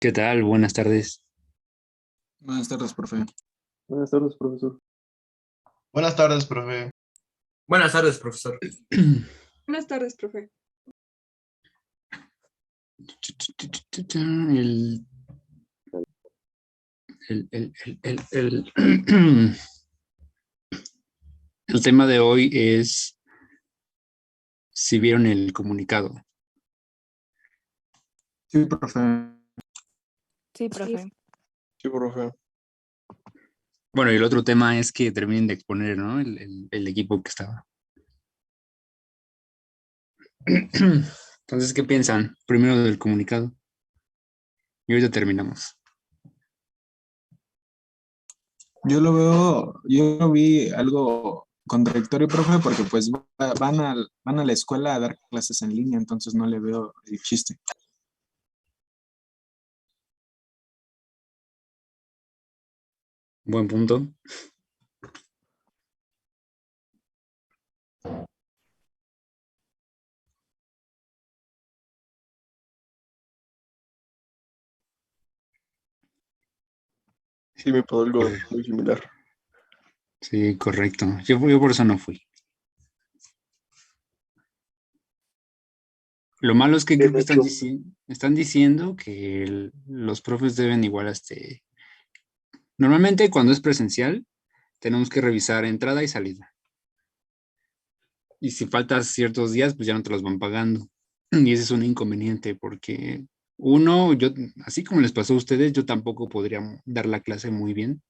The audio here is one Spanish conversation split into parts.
¿Qué tal? Buenas tardes. Buenas tardes, profe. Buenas tardes, profesor. Buenas tardes, profe. Buenas tardes, profesor. Buenas tardes, profe. El, el el tema de hoy es si vieron el comunicado. Sí, profe. Sí, profe. Sí, profe. Bueno, y el otro tema es que terminen de exponer, ¿no? El equipo que estaba. Entonces, ¿qué piensan? Primero del comunicado. Y ahorita terminamos. Yo lo vi algo contradictorio, profe, porque pues van a la escuela a dar clases en línea, entonces no le veo el chiste. Buen punto. Sí, me pasó algo muy similar. Sí, correcto. Yo por eso no fui. Lo malo es que creo que están diciendo que los profes deben igual normalmente cuando es presencial tenemos que revisar entrada y salida. Y si faltas ciertos días, pues ya no te los van pagando. Y ese es un inconveniente porque así como les pasó a ustedes, yo tampoco podría dar la clase muy bien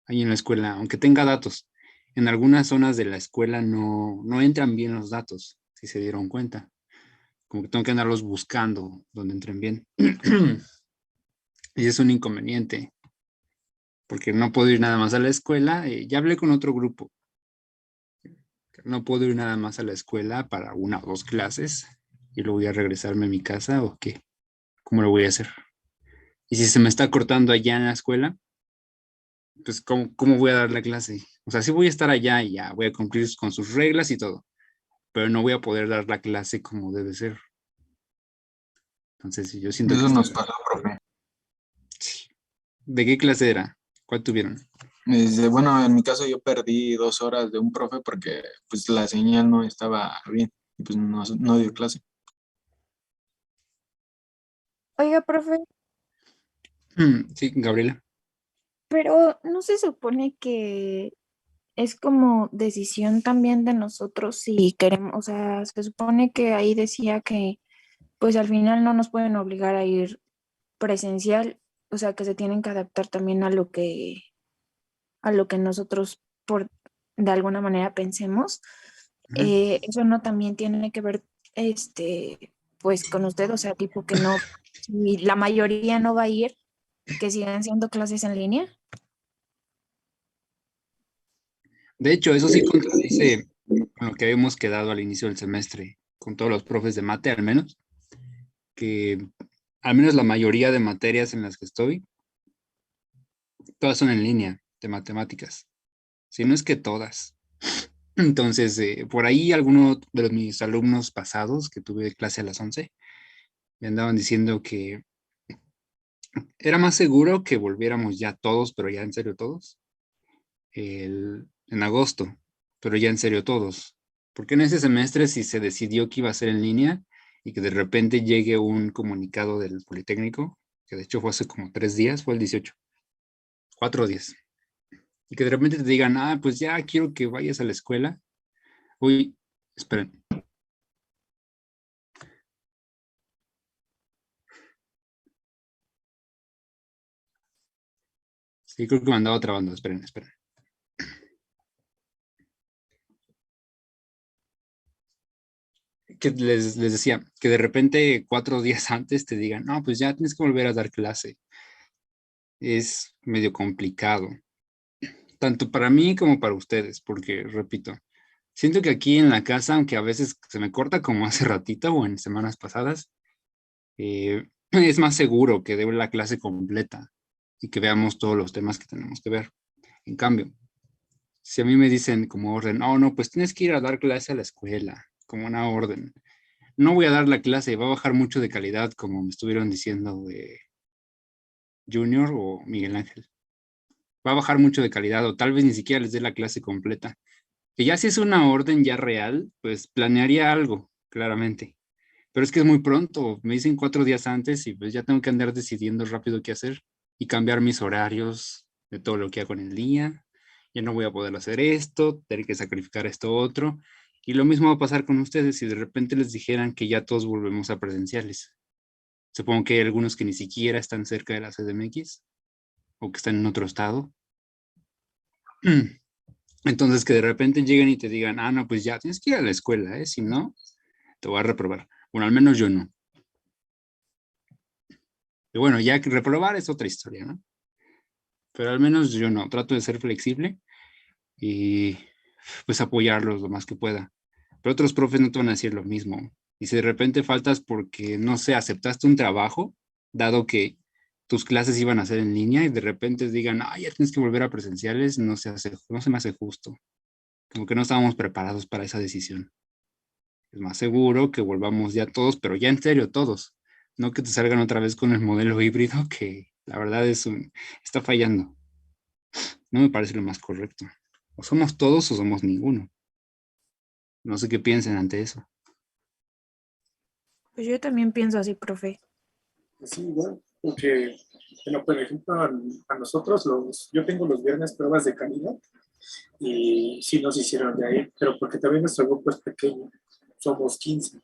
ahí en la escuela, aunque tenga datos. En algunas zonas de la escuela no entran bien los datos, si se dieron cuenta. Como que tengo que andarlos buscando donde entren bien. Y es un inconveniente, porque no puedo ir nada más a la escuela. Ya hablé con otro grupo. No puedo ir nada más a la escuela para una o dos clases y luego voy a regresarme a mi casa o qué. ¿Cómo lo voy a hacer? Y si se me está cortando allá en la escuela, pues ¿cómo voy a dar la clase? O sea, sí voy a estar allá y ya voy a cumplir con sus reglas y todo, pero no voy a poder dar la clase como debe ser. Entonces, yo siento que... Eso nos pasó, profe. ¿De qué clase era? ¿Cuál tuvieron? Bueno, en mi caso yo perdí 2 horas de un profe porque pues la señal no estaba bien y pues no dio clase. Oiga, profe, Sí, Gabriela. pero ¿no se supone que es como decisión también de nosotros si queremos? O sea, se supone que ahí decía que pues al final no nos pueden obligar a ir presencial, o sea, que se tienen que adaptar también a lo que nosotros de alguna manera pensemos. Eso no también tiene que ver, pues con usted, o sea, tipo que no, si la mayoría no va a ir, que sigan siendo clases en línea. De hecho, eso sí contradice con lo que habíamos quedado al inicio del semestre, con todos los profes de mate al menos, que al menos la mayoría de materias en las que estoy, todas son en línea, de matemáticas. Si no es que todas. Entonces, por ahí algunos de mis alumnos pasados, que tuve clase a las 11, me andaban diciendo que era más seguro que volviéramos ya todos, pero ya en serio todos, en agosto, pero ya en serio todos. Porque en ese semestre si se decidió que iba a ser en línea y que de repente llegue un comunicado del Politécnico, que de hecho fue hace como 3 días, fue el 18, 4 días, y que de repente te digan, pues ya quiero que vayas a la escuela. Uy, esperen. Sí, creo que me andaba trabando, esperen. Que les decía, que de repente 4 días antes te digan, no, pues ya tienes que volver a dar clase. Es medio complicado, tanto para mí como para ustedes, porque, repito, siento que aquí en la casa, aunque a veces se me corta como hace ratito o en semanas pasadas, es más seguro que dé la clase completa y que veamos todos los temas que tenemos que ver. En cambio, si a mí me dicen como orden, no, pues tienes que ir a dar clase a la escuela, como una orden, no voy a dar la clase, va a bajar mucho de calidad, como me estuvieron diciendo Junior o Miguel Ángel. Va a bajar mucho de calidad o tal vez ni siquiera les dé la clase completa. Que ya si es una orden ya real, pues planearía algo, claramente. Pero es que es muy pronto, me dicen 4 días antes y pues ya tengo que andar decidiendo rápido qué hacer y cambiar mis horarios de todo lo que hago en el día. Ya no voy a poder hacer esto, tener que sacrificar esto otro. Y lo mismo va a pasar con ustedes si de repente les dijeran que ya todos volvemos a presenciales. Supongo que hay algunos que ni siquiera están cerca de la CDMX o que están en otro estado. Entonces que de repente lleguen y te digan, ah, no, pues ya tienes que ir a la escuela, ¿eh? Si no, te voy a reprobar. Bueno, al menos yo no. Y bueno, ya que reprobar es otra historia, ¿no? Pero al menos yo no. Trato de ser flexible y pues apoyarlos lo más que pueda. Pero otros profes no te van a decir lo mismo. Y si de repente faltas porque, no sé, aceptaste un trabajo, dado que tus clases iban a ser en línea y de repente digan, ah, ya tienes que volver a presenciales, no se me hace justo. Como que no estábamos preparados para esa decisión. Es más seguro que volvamos ya todos, pero ya en serio todos. No que te salgan otra vez con el modelo híbrido que la verdad está fallando. No me parece lo más correcto. O somos todos o somos ninguno. No sé qué piensen ante eso. Pues yo también pienso así, profe. Sí, igual, porque, bueno, por ejemplo, a nosotros, yo tengo los viernes pruebas de calidad y sí nos hicieron de ahí, pero porque también nuestro grupo es pequeño, somos 15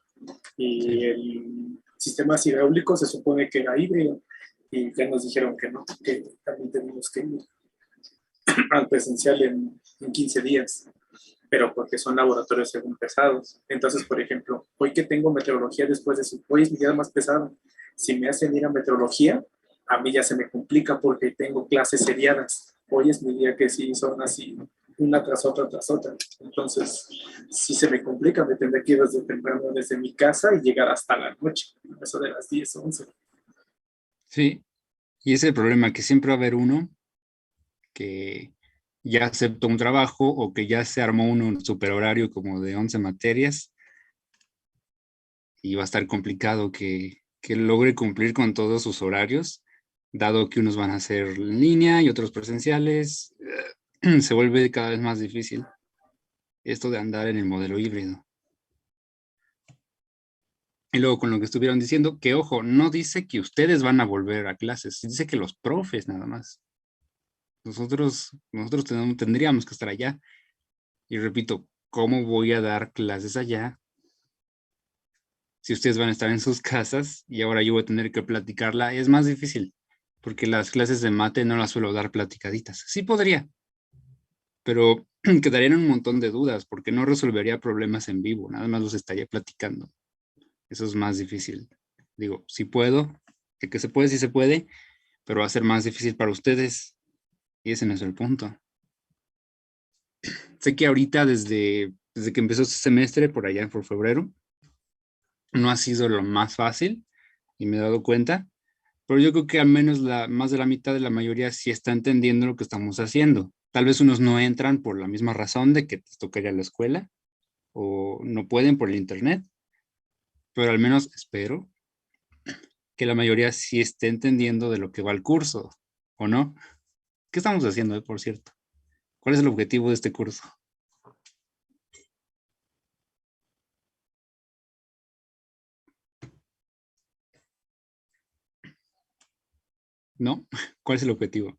y Sí. el sistema hidráulico se supone que era híbrido y ya nos dijeron que no, que también tenemos que ir al presencial en 15 días, pero porque son laboratorios según pesados. Entonces, por ejemplo, hoy que tengo meteorología después de su, hoy es mi día más pesado. Si me hacen ir a meteorología, a mí ya se me complica porque tengo clases seriadas. Hoy es mi día que sí son así, una tras otra, tras otra. Entonces, si se me complica, me tendré que ir desde temprano desde mi casa y llegar hasta la noche, eso de las 10, 11. Sí, y ese es el problema, que siempre va a haber uno que ya aceptó un trabajo o que ya se armó un superhorario como de 11 materias y va a estar complicado que logre cumplir con todos sus horarios, dado que unos van a ser en línea y otros presenciales. Se vuelve cada vez más difícil esto de andar en el modelo híbrido. Y luego con lo que estuvieron diciendo, que ojo, no dice que ustedes van a volver a clases, dice que los profes nada más. Nosotros tendríamos que estar allá. Y repito, ¿cómo voy a dar clases allá si ustedes van a estar en sus casas y ahora yo voy a tener que platicarla? Es más difícil, porque las clases de mate no las suelo dar platicaditas. Sí podría, pero quedarían un montón de dudas, porque no resolvería problemas en vivo, nada más los estaría platicando. Eso es más difícil. Digo, sí puedo, que se puede, sí se puede, pero va a ser más difícil para ustedes. Y ese no es el punto. Sé que ahorita, desde que empezó este semestre, por allá por febrero, no ha sido lo más fácil, y me he dado cuenta, pero yo creo que al menos más de la mitad de la mayoría sí está entendiendo lo que estamos haciendo. Tal vez unos no entran por la misma razón de que les toca ir a la escuela, o no pueden por el internet, pero al menos espero que la mayoría sí esté entendiendo de lo que va el curso, ¿o no? ¿Qué estamos haciendo, por cierto? ¿Cuál es el objetivo de este curso? ¿No? ¿Cuál es el objetivo?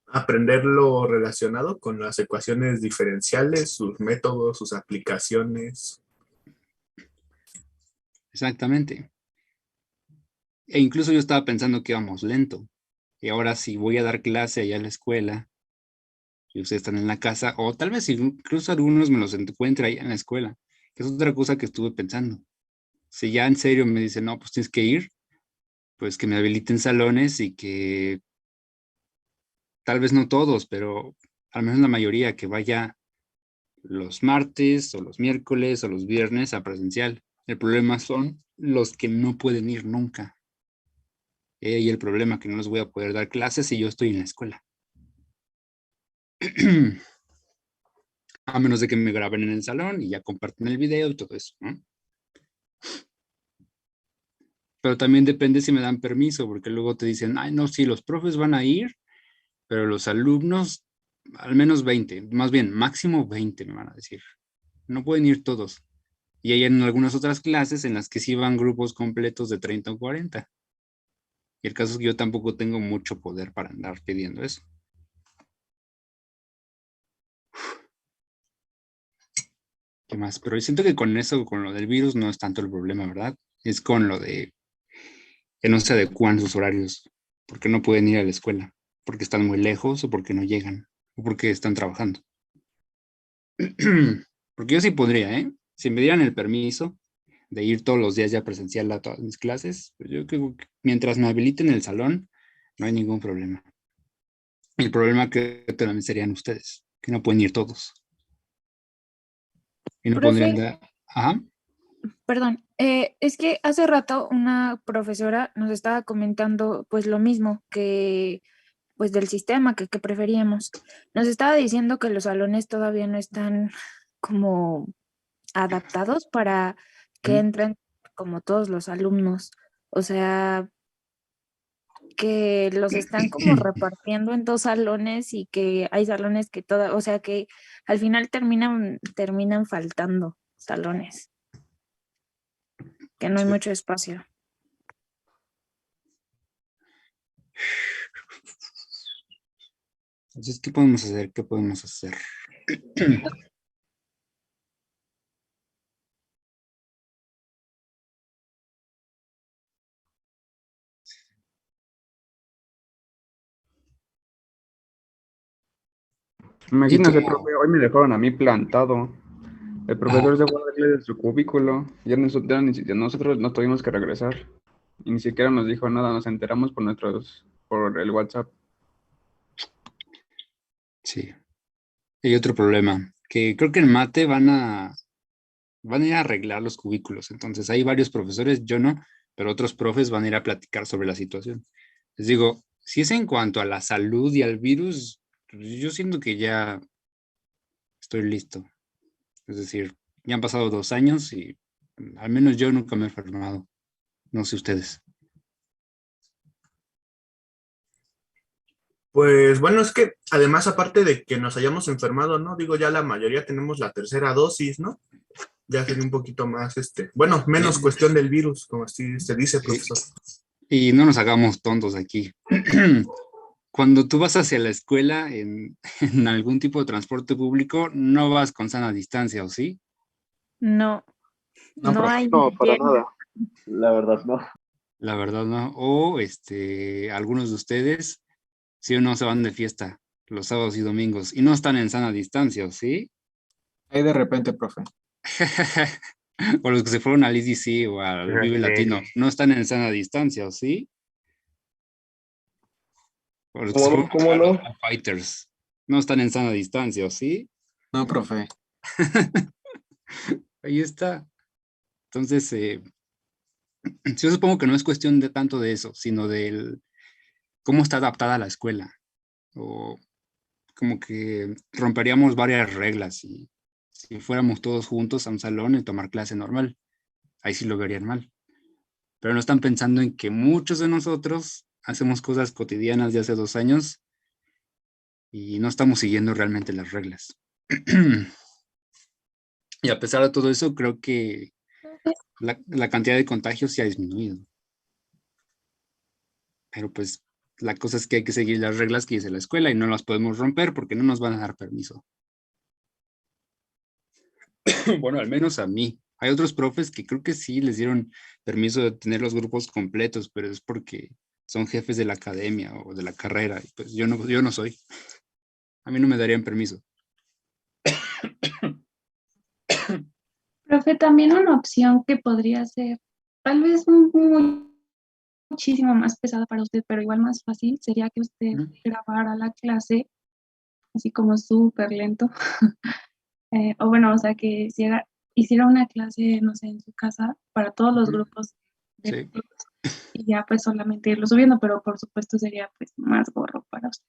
Aprender lo relacionado con las ecuaciones diferenciales, sus métodos, sus aplicaciones. Exactamente. E incluso yo estaba pensando que íbamos lento. Y ahora si voy a dar clase allá en la escuela y ustedes están en la casa, o tal vez incluso algunos me los encuentre ahí en la escuela, que es otra cosa que estuve pensando. Si ya en serio me dicen, no, pues tienes que ir, pues que me habiliten salones y que tal vez no todos, pero al menos la mayoría que vaya los martes o los miércoles o los viernes a presencial. El problema son los que no pueden ir nunca. Y el problema que no les voy a poder dar clases si yo estoy en la escuela. A menos de que me graben en el salón y ya comparten el video y todo eso, ¿no? pero también depende si me dan permiso, porque luego te dicen, ay, no, sí, los profes van a ir, pero los alumnos, al menos 20, más bien, máximo 20 me van a decir. No pueden ir todos. Y hay en algunas otras clases en las que sí van grupos completos de 30 o 40. Y el caso es que yo tampoco tengo mucho poder para andar pidiendo eso. ¿Qué más? Pero yo siento que con eso, con lo del virus, no es tanto el problema, ¿verdad? Es con lo de que no se adecúan sus horarios, porque no pueden ir a la escuela, porque están muy lejos o porque no llegan, o porque están trabajando. Porque yo sí podría, ¿eh? Si me dieran el permiso de ir todos los días ya presencial a todas mis clases, pues yo creo que mientras me habiliten el salón, no hay ningún problema. El problema que también serían ustedes, que no pueden ir todos. Y no Profe, podrían dar... Ajá. perdón, es que hace rato una profesora nos estaba comentando pues lo mismo que pues del sistema que preferíamos. Nos estaba diciendo que los salones todavía no están como adaptados para que entren como todos los alumnos. O sea, que los están como repartiendo en dos salones y que hay salones que o sea que al final terminan faltando salones, que no hay Sí. mucho espacio. Entonces, ¿qué podemos hacer? ¿Qué podemos hacer? Sí, Imagínate, como... profe, hoy me dejaron a mí plantado. El Ajá. profesor se fue a darle de su cubículo. Ya nosotros nos tuvimos que regresar. Y ni siquiera nos dijo nada, nos enteramos por el WhatsApp. Sí. Hay otro problema, que creo que en mate van a ir a arreglar los cubículos. Entonces, hay varios profesores, yo no, pero otros profes van a ir a platicar sobre la situación. Les digo, si es en cuanto a la salud y al virus, pues, yo siento que ya estoy listo. Es decir, ya han pasado 2 años y al menos yo nunca me he enfermado. No sé ustedes. Pues bueno, es que además, aparte de que nos hayamos enfermado, ¿no? Digo, ya la mayoría tenemos la tercera dosis, ¿no? Ya sería un poquito más, bueno, menos Sí, cuestión del virus, como así se dice, sí. profesor. Y no nos hagamos tontos aquí. Cuando tú vas hacia la escuela en algún tipo de transporte público, no vas con sana distancia, ¿o sí? No, No, no profe. hay No, para higiene. nada. La verdad, no. La verdad, ¿no? O algunos de ustedes, sí o no se van de fiesta los sábados y domingos y no están en sana distancia, ¿o sí? Ahí de repente, profe. O los que se fueron al EDC o al Vive Latino, no están en sana distancia, ¿o sí? O los que se ¿Cómo fueron no? ¿Cómo a los no? Foo Fighters, no están en sana distancia, ¿o sí? No, profe. Ahí está. Entonces, yo supongo que no es cuestión de tanto de eso, sino del cómo está adaptada la escuela. O como que romperíamos varias reglas y si fuéramos todos juntos a un salón y tomar clase normal, ahí sí lo verían mal. Pero no están pensando en que muchos de nosotros hacemos cosas cotidianas de hace 2 años y no estamos siguiendo realmente las reglas. Y a pesar de todo eso, creo que la cantidad de contagios sí ha disminuido. Pero pues la cosa es que hay que seguir las reglas que dice la escuela y no las podemos romper porque no nos van a dar permiso. Bueno, al menos a mí. Hay otros profes que creo que sí les dieron permiso de tener los grupos completos, pero es porque son jefes de la academia o de la carrera. Y pues yo no soy. A mí no me darían permiso. Profe, también una opción que podría ser tal vez muchísimo más pesada para usted, pero igual más fácil, sería que usted ¿Mm? grabara la clase así como súper lento. O bueno, o sea, que hiciera una clase, no sé, en su casa para todos los Ujú. grupos de Sí. y ya pues solamente irlo subiendo, pero por supuesto sería pues más gorro para usted.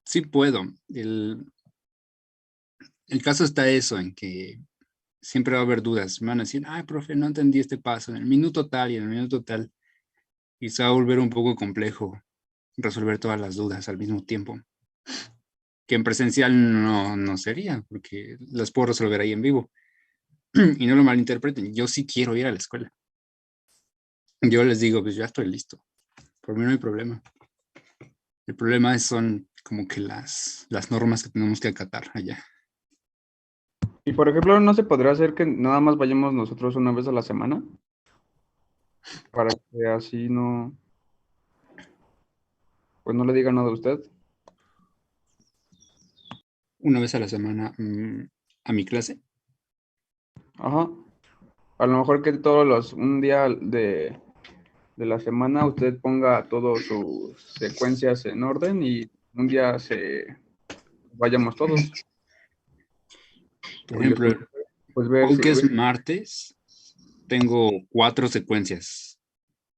Sí puedo. el caso está eso, en que siempre va a haber dudas. Me van a decir, ay, profe, no entendí este paso en el minuto tal y en el minuto tal. Y se va a volver un poco complejo resolver todas las dudas al mismo tiempo. Que en presencial no sería, porque las puedo resolver ahí en vivo. Y no lo malinterpreten, yo sí quiero ir a la escuela. Yo les digo, pues ya estoy listo. Por mí no hay problema. El problema son como que las normas que tenemos que acatar allá. Y por ejemplo, ¿no se podrá hacer que nada más vayamos nosotros una vez a la semana? Para que así no, pues no le diga nada a usted. Una vez a la semana a mi clase. Ajá. A lo mejor que un día de la semana usted ponga todas sus secuencias en orden y un día vayamos todos. Por ejemplo, Pues ver hoy si que es martes, tengo 4 secuencias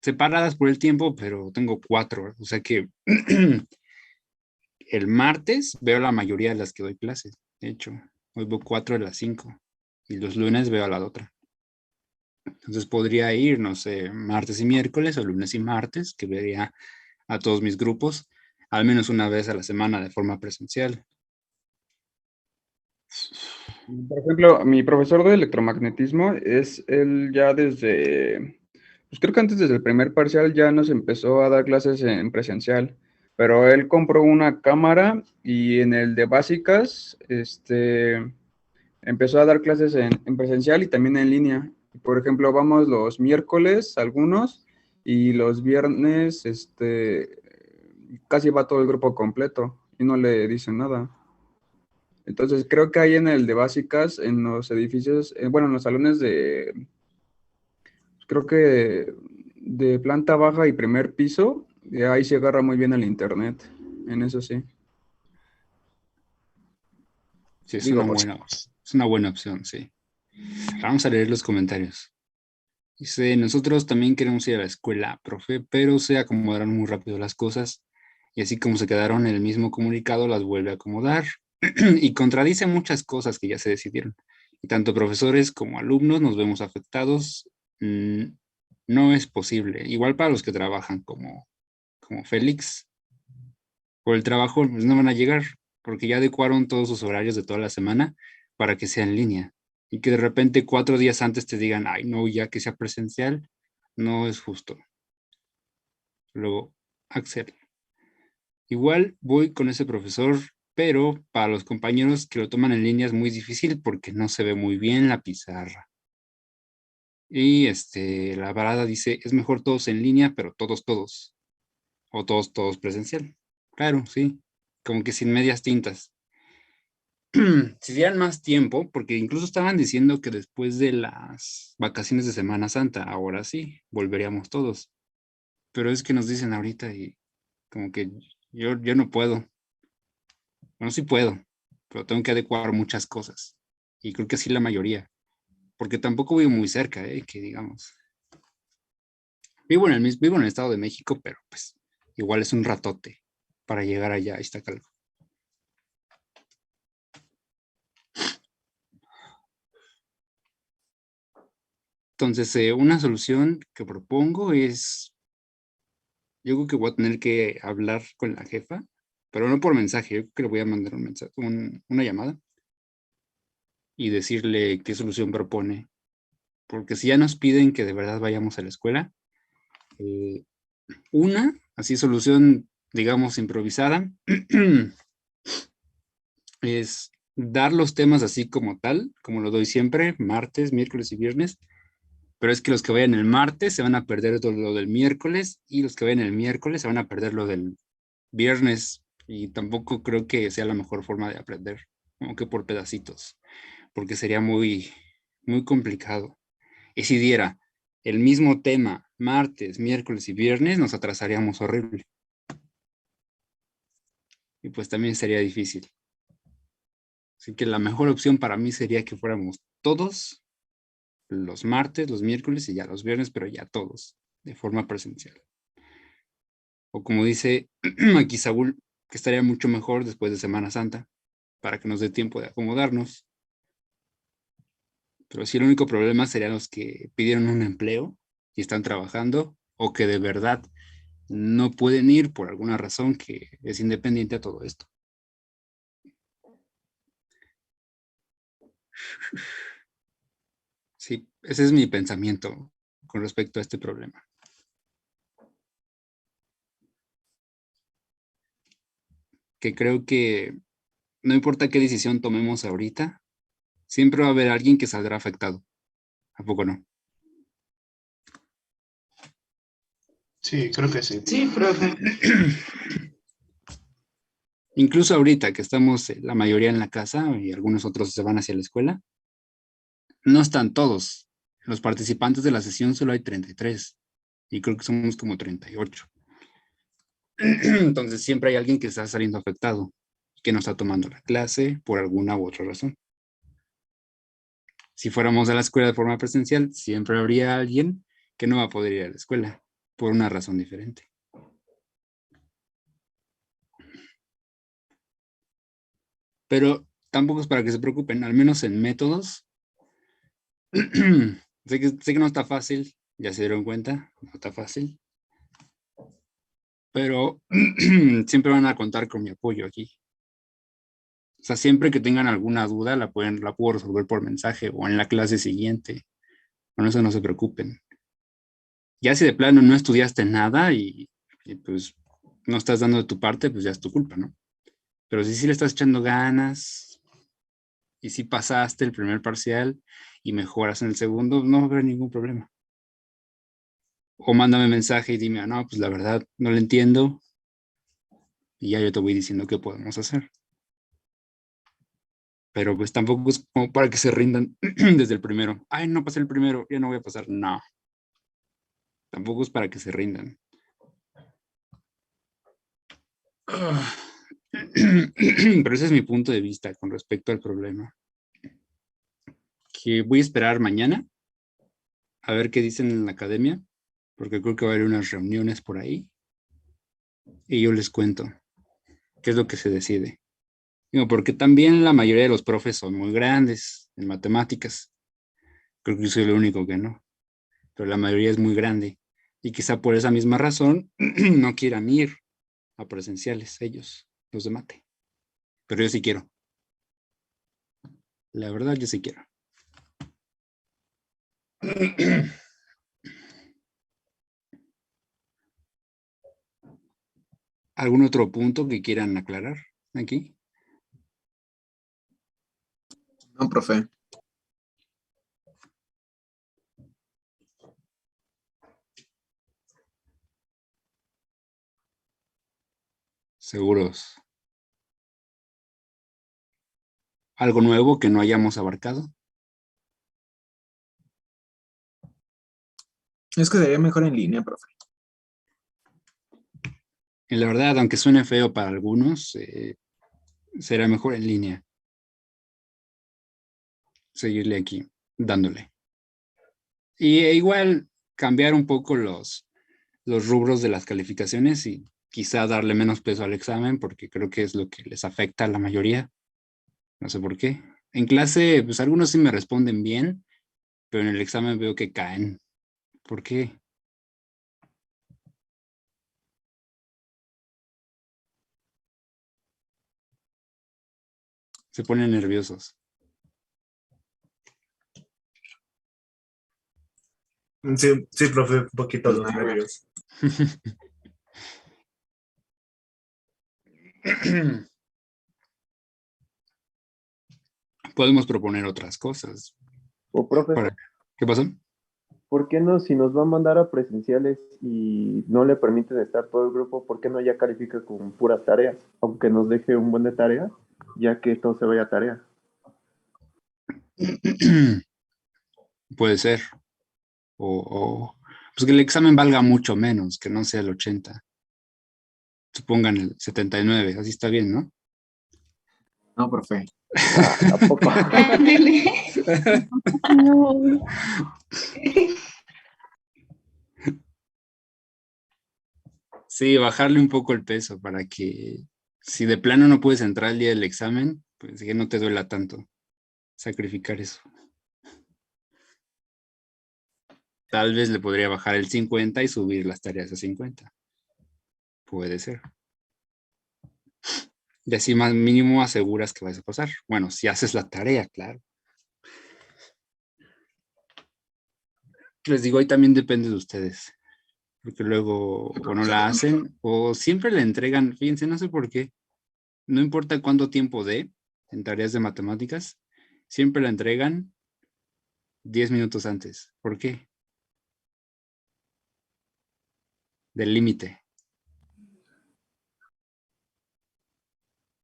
separadas por el tiempo, pero tengo 4. O sea que el martes veo la mayoría de las que doy clases. De hecho, hoy veo 4 de las 5 y los lunes veo a la otra. Entonces podría ir, no sé, martes y miércoles o lunes y martes, que vería a todos mis grupos al menos una vez a la semana de forma presencial. Por ejemplo, mi profesor de electromagnetismo él ya pues creo que antes desde el primer parcial ya nos empezó a dar clases en presencial, pero él compró una cámara y en el de básicas, empezó a dar clases en presencial y también en línea. Por ejemplo, vamos los miércoles algunos y los viernes, casi va todo el grupo completo y no le dicen nada. Entonces, creo que ahí en el de básicas, en los edificios, bueno, en los salones creo que de planta baja y primer piso, ahí se agarra muy bien el internet, en eso sí. Sí, es Digo, una buena opción, sí. Vamos a leer los comentarios. Dice, nosotros también queremos ir a la escuela, profe, pero se acomodaron muy rápido las cosas y así como se quedaron en el mismo comunicado, las vuelve a acomodar y contradice muchas cosas que ya se decidieron. Y tanto profesores como alumnos nos vemos afectados. No es posible. Igual para los que trabajan como Félix, por el trabajo pues no van a llegar porque ya adecuaron todos sus horarios de toda la semana para que sea en línea y que de repente 4 días antes te digan, ay, no, ya que sea presencial, no es justo. Luego, Axel, igual voy con ese profesor, pero para los compañeros que lo toman en línea es muy difícil porque no se ve muy bien la pizarra. Y la parada dice, es mejor todos en línea, pero todos. O todos presencial. Claro, sí. Como que sin medias tintas. Si dieran más tiempo, porque incluso estaban diciendo que después de las vacaciones de Semana Santa, ahora sí, volveríamos todos. Pero es que nos dicen ahorita y como que yo no puedo. Bueno, sí puedo, pero tengo que adecuar muchas cosas. Y creo que sí la mayoría. Porque tampoco vivo muy cerca, que digamos. Vivo en el Estado de México, pero pues igual es un ratote para llegar allá a Iztacalco. Entonces, una solución que propongo es, yo creo que voy a tener que hablar con la jefa, pero no por mensaje, yo creo que le voy a mandar un mensaje, una llamada y decirle qué solución propone. Porque si ya nos piden que de verdad vayamos a la escuela, así solución, digamos, improvisada, es dar los temas así como tal, como lo doy siempre, martes, miércoles y viernes, pero es que los que vayan el martes se van a perder todo lo del miércoles y los que vayan el miércoles se van a perder lo del viernes y tampoco creo que sea la mejor forma de aprender, como que por pedacitos, porque sería muy complicado. Y si diera el mismo tema martes, miércoles y viernes, nos atrasaríamos horrible. Y pues también sería difícil. Así que la mejor opción para mí sería que fuéramos todos los martes, los miércoles y ya los viernes, pero ya todos, de forma presencial. O como dice aquí Saúl, que estaría mucho mejor después de Semana Santa, para que nos dé tiempo de acomodarnos. Pero sí, el único problema serían los que pidieron un empleo y están trabajando, o que de verdad no pueden ir por alguna razón que es independiente a todo esto. Sí, ese es mi pensamiento con respecto a este problema. Que creo que no importa qué decisión tomemos ahorita, siempre va a haber alguien que saldrá afectado. ¿A poco no? Sí, creo que sí. Sí, profe. Incluso ahorita que estamos la mayoría en la casa y algunos otros se van hacia la escuela, no están todos. Los participantes de la sesión solo hay 33 y creo que somos como 38. Entonces siempre hay alguien que está saliendo afectado, que no está tomando la clase por alguna u otra razón. Si fuéramos a la escuela de forma presencial, siempre habría alguien que no va a poder ir a la escuela por una razón diferente. Pero tampoco es para que se preocupen, al menos en métodos. sé que no está fácil, ya se dieron cuenta, no está fácil. Pero siempre van a contar con mi apoyo aquí. O sea, siempre que tengan alguna duda, la puedo resolver por mensaje o en la clase siguiente. Con eso no se preocupen. Ya si de plano no estudiaste nada y pues no estás dando de tu parte, pues ya es tu culpa, ¿no? Pero si sí le estás echando ganas y si pasaste el primer parcial y mejoras en el segundo, no va a haber ningún problema. O mándame mensaje y dime, no, pues la verdad no lo entiendo y ya yo te voy diciendo qué podemos hacer. Pero pues tampoco es como para que se rindan desde el primero. Ay, no pasé el primero, ya no voy a pasar. No. Tampoco es para que se rindan. Pero ese es mi punto de vista con respecto al problema. Que voy a esperar mañana a ver qué dicen en la academia, porque creo que va a haber unas reuniones por ahí y yo les cuento qué es lo que se decide. Digo, porque también la mayoría de los profes son muy grandes en matemáticas. Creo que yo soy el único que no, pero la mayoría es muy grande y quizá por esa misma razón no quieran ir a presenciales ellos, los de mate. Pero yo sí quiero. La verdad, yo sí quiero. ¿Algún otro punto que quieran aclarar aquí? No, profe. Seguros. ¿Algo nuevo que no hayamos abarcado? Es que sería mejor en línea, profe. Y la verdad, aunque suene feo para algunos, será mejor en línea. Seguirle aquí, dándole. Y igual cambiar un poco los rubros de las calificaciones y quizá darle menos peso al examen, porque creo que es lo que les afecta a la mayoría. No sé por qué. En clase, pues algunos sí me responden bien, pero en el examen veo que caen. ¿Por qué? Se ponen nerviosos. Sí, sí, profe, un poquito los nervios. Podemos proponer otras cosas. O profe, ¿Qué pasó? ¿por qué no, si nos va a mandar a presenciales y no le permiten estar todo el grupo, por qué no ya califica con puras tareas? Aunque nos deje un buen de tarea, ya que todo se vaya a tarea. Puede ser. Pues que el examen valga mucho menos, que no sea el 80. Supongan el 79, así está bien, ¿no? No, profe. Tampoco. Ándele. No. Sí, bajarle un poco el peso para que si de plano no puedes entrar el día del examen, pues que no te duela tanto sacrificar eso. Tal vez le podría bajar el 50 y subir las tareas a 50. Puede ser. Y así más mínimo aseguras que vas a pasar. Bueno, si haces la tarea, claro. Les digo, ahí también depende de ustedes. Porque luego o no la hacen o siempre le entregan, fíjense, no sé por qué, no importa cuánto tiempo dé en tareas de matemáticas, siempre la entregan 10 minutos antes. ¿Por qué? Del límite.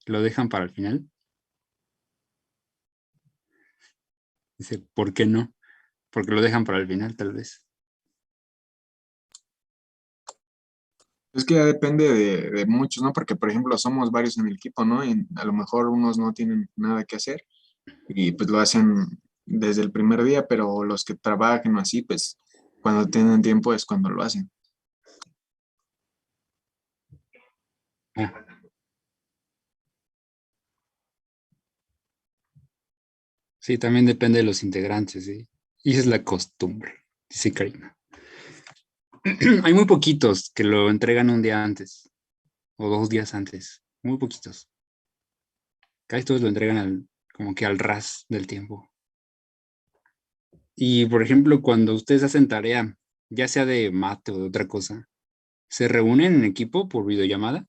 Lo dejan para el final. Dice, ¿por qué no? Porque lo dejan para el final, tal vez. Es que ya depende de muchos, ¿no? Porque, por ejemplo, somos varios en el equipo, ¿no? Y a lo mejor unos no tienen nada que hacer y pues lo hacen desde el primer día, pero los que trabajan o así, pues cuando tienen tiempo es cuando lo hacen. Ah. Sí, también depende de los integrantes, ¿sí? Y esa es la costumbre, dice Karina. Hay muy poquitos que lo entregan un día antes o 2 días antes. Muy poquitos. Casi todos lo entregan como que al ras del tiempo. Y, por ejemplo, cuando ustedes hacen tarea, ya sea de mate o de otra cosa, ¿se reúnen en equipo por videollamada?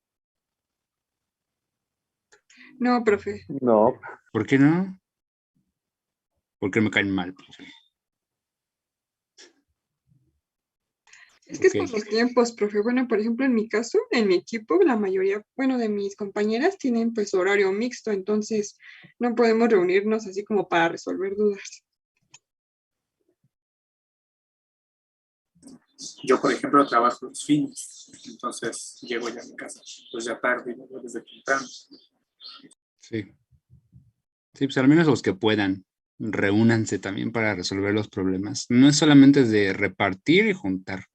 No, profe. No, ¿Por qué no? Porque me caen mal, profe. Es que es Ok. por los tiempos, profe. Bueno, por ejemplo, en mi caso, en mi equipo, la mayoría, bueno, de mis compañeras tienen pues horario mixto, entonces no podemos reunirnos así como para resolver dudas. Yo, por ejemplo, trabajo los fines, entonces llego ya a mi casa, pues ya tarde, y me voy desde temprano. Sí. Sí, pues al menos los que puedan, reúnanse también para resolver los problemas. No es solamente de repartir y juntar,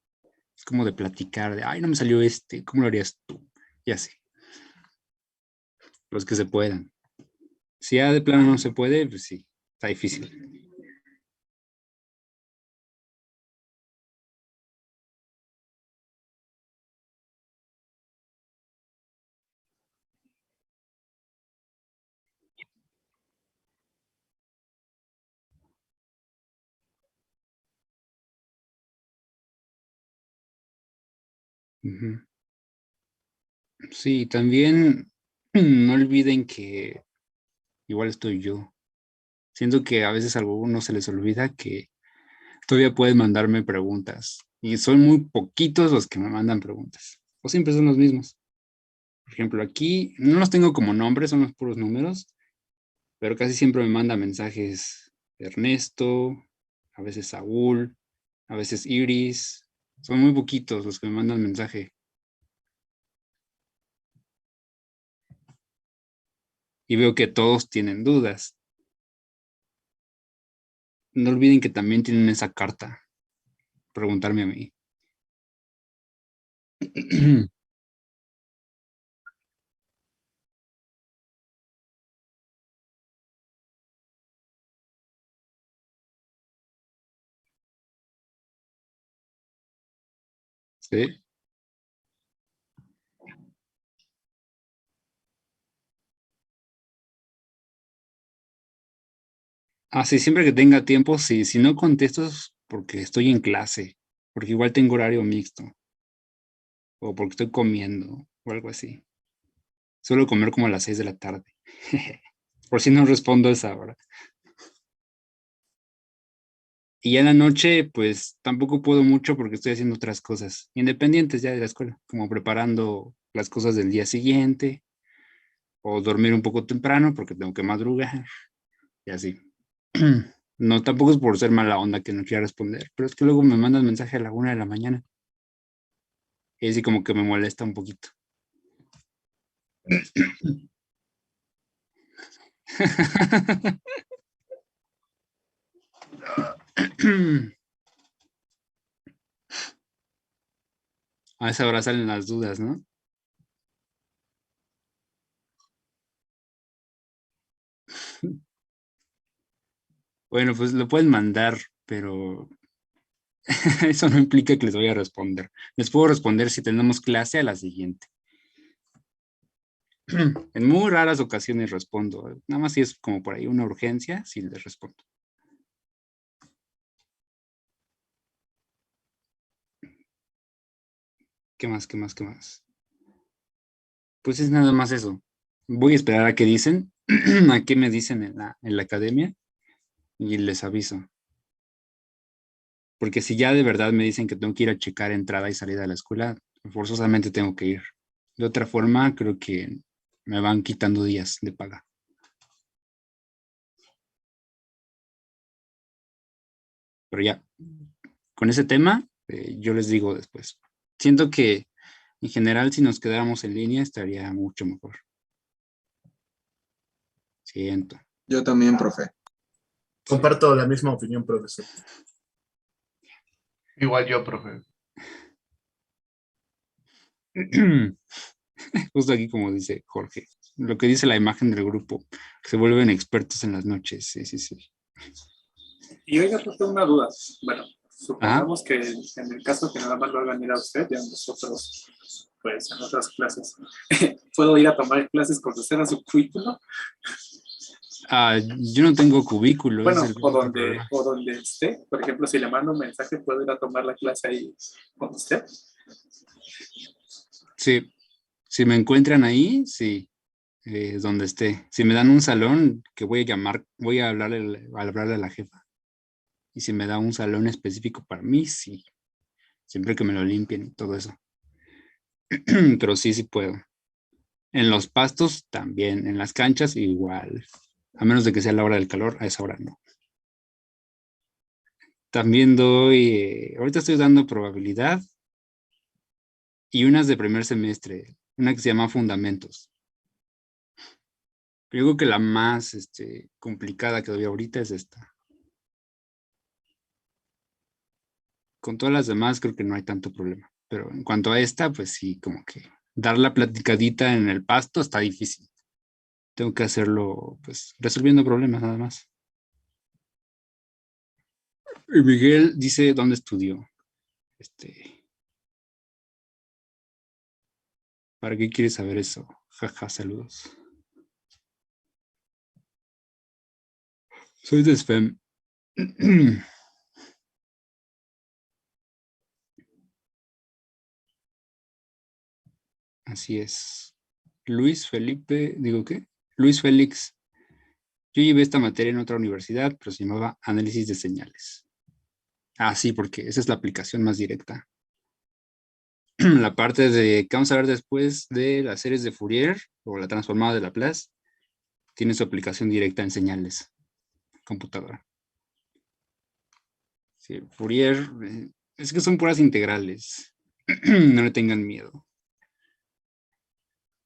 es como de platicar, de, ay, no me salió este, ¿cómo lo harías tú? Y así, los que se puedan. Si ya de plano no se puede, pues sí, está difícil. Ujú. Sí, también no olviden que igual estoy yo. Siento que a veces a algunos se les olvida que todavía pueden mandarme preguntas. Y son muy poquitos los que me mandan preguntas. O siempre son los mismos. Por ejemplo, aquí no los tengo como nombres, son los puros números, pero casi siempre me manda mensajes Ernesto, a veces Saúl, a veces Iris. Son muy poquitos los que me mandan mensaje. Y veo que todos tienen dudas. No olviden que también tienen esa carta. Preguntarme a mí. ¿Sí? Ah, sí, siempre que tenga tiempo, sí. Si no contesto es porque estoy en clase, porque igual tengo horario mixto, o porque estoy comiendo, o algo así. Suelo comer como a las 6 de la tarde. Por si no respondo a esa hora. Y ya en la noche, pues tampoco puedo mucho porque estoy haciendo otras cosas, independientes ya de la escuela, como preparando las cosas del día siguiente, o dormir un poco temprano porque tengo que madrugar, y así. No, tampoco es por ser mala onda que no quiera responder, pero es que luego me mandan mensaje a la 1 de la mañana. Y así como que me molesta un poquito. A esa hora salen las dudas, ¿no? Bueno, pues lo pueden mandar, pero eso no implica que les voy a responder. Les puedo responder si tenemos clase a la siguiente. En muy raras ocasiones respondo. Nada más si es como por ahí una urgencia, sí les respondo. ¿Qué más? ¿Qué más? ¿Qué más? Pues es nada más eso. Voy a esperar a qué dicen, a qué me dicen en la academia y les aviso. Porque si ya de verdad me dicen que tengo que ir a checar entrada y salida de la escuela, forzosamente tengo que ir. De otra forma, creo que me van quitando días de paga. Pero ya, con ese tema, yo les digo después. Siento que en general, si nos quedáramos en línea, estaría mucho mejor. Siento. Yo también, profe. Comparto la misma opinión, profesor. Igual yo, profe. Justo aquí como dice Jorge, lo que dice la imagen del grupo, se vuelven expertos en las noches, sí, sí, sí. Y oiga, pues tengo una duda. Bueno, Ajá. supongamos que en el caso que nada más lo hagan ir a usted, ya nosotros, pues en otras clases, ¿puedo ir a tomar clases con usted a su currículo? Yo no tengo cubículo, Bueno, ese es el único problema. o donde esté. Por ejemplo, si le mando un mensaje, ¿puedo ir a tomar la clase ahí con usted? Sí, si me encuentran ahí, sí, donde esté. Si me dan un salón, que voy a llamar, voy a hablarle a la jefa. Y si me da un salón específico para mí, sí. Siempre que me lo limpien y todo eso. Pero sí, sí puedo. En los pastos también, en las canchas igual. A menos de que sea la hora del calor, a esa hora no. También doy, ahorita estoy dando probabilidad y unas de primer semestre, una que se llama fundamentos. Yo creo que la más complicada que doy ahorita es esta. Con todas las demás creo que no hay tanto problema. Pero en cuanto a esta, pues sí, como que dar la platicadita en el pasto está difícil. Tengo que hacerlo, pues, resolviendo problemas nada más. Y Miguel dice dónde estudió. ¿Para qué quieres saber eso? Jaja, saludos. Soy de SFEM. Así es. Luis Felipe, digo qué. Luis Félix. Yo llevé esta materia en otra universidad, pero se llamaba análisis de señales. Ah, sí, porque esa es la aplicación más directa. La parte de que vamos a ver después de las series de Fourier o la transformada de Laplace tiene su aplicación directa en señales, computadora. Sí, Fourier, es que son puras integrales. No le tengan miedo.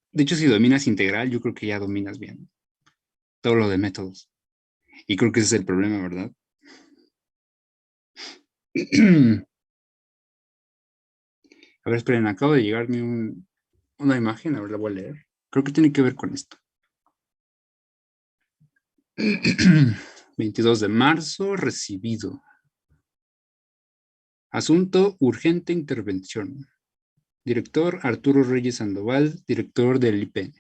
De hecho, si dominas integral, yo creo que ya dominas bien todo lo de métodos. Y creo que ese es el problema, ¿verdad? A ver, esperen, acabo de llegarme una imagen, a ver, la voy a leer. Creo que tiene que ver con esto. 22 de marzo, recibido. Asunto, urgente intervención. Director Arturo Reyes Sandoval, director del IPN.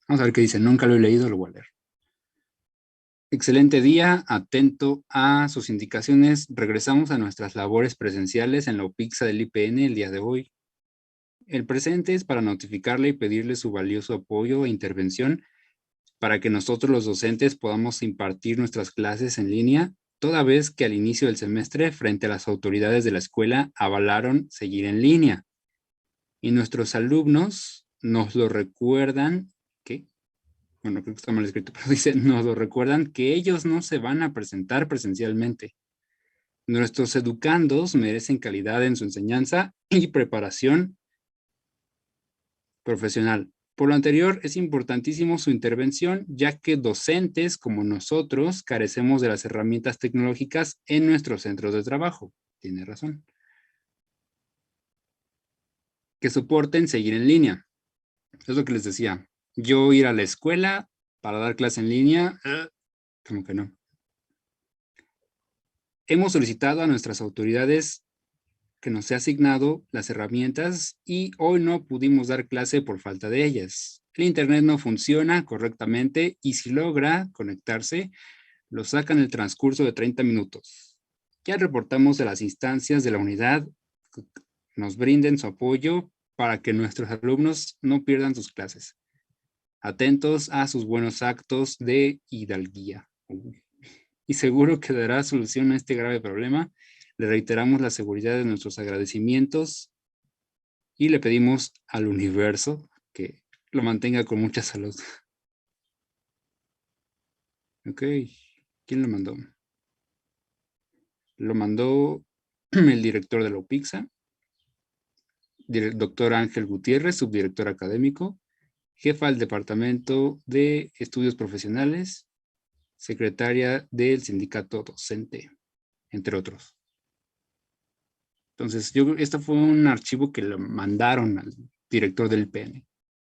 Vamos a ver qué dice. Nunca lo he leído, lo voy a leer. Excelente día, atento a sus indicaciones. Regresamos a nuestras labores presenciales en la UPIXA del IPN el día de hoy. El presente es para notificarle y pedirle su valioso apoyo e intervención para que nosotros los docentes podamos impartir nuestras clases en línea, toda vez que al inicio del semestre, frente a las autoridades de la escuela, avalaron seguir en línea. Y nuestros alumnos nos lo recuerdan, ¿qué? Bueno, creo que está mal escrito, pero dice, nos lo recuerdan que ellos no se van a presentar presencialmente. Nuestros educandos merecen calidad en su enseñanza y preparación profesional. Por lo anterior, es importantísimo su intervención, ya que docentes como nosotros carecemos de las herramientas tecnológicas en nuestros centros de trabajo. Tiene razón. Que soporten seguir en línea. Es lo que les decía. Yo ir a la escuela para dar clase en línea, como que no. Hemos solicitado a nuestras autoridades que nos sea asignado las herramientas y hoy no pudimos dar clase por falta de ellas. El internet no funciona correctamente y si logra conectarse, lo sacan en el transcurso de 30 minutos. Ya reportamos a las instancias de la unidad que nos brinden su apoyo para que nuestros alumnos no pierdan sus clases. Atentos a sus buenos actos de hidalguía. Y seguro que dará solución a este grave problema. Le reiteramos la seguridad de nuestros agradecimientos y le pedimos al universo que lo mantenga con mucha salud. Ok, ¿quién lo mandó? Lo mandó el director de la UPIXA, doctor Ángel Gutiérrez, subdirector académico, jefa del Departamento de Estudios Profesionales, secretaria del sindicato docente, entre otros. Entonces, esto fue un archivo que le mandaron al director del PN,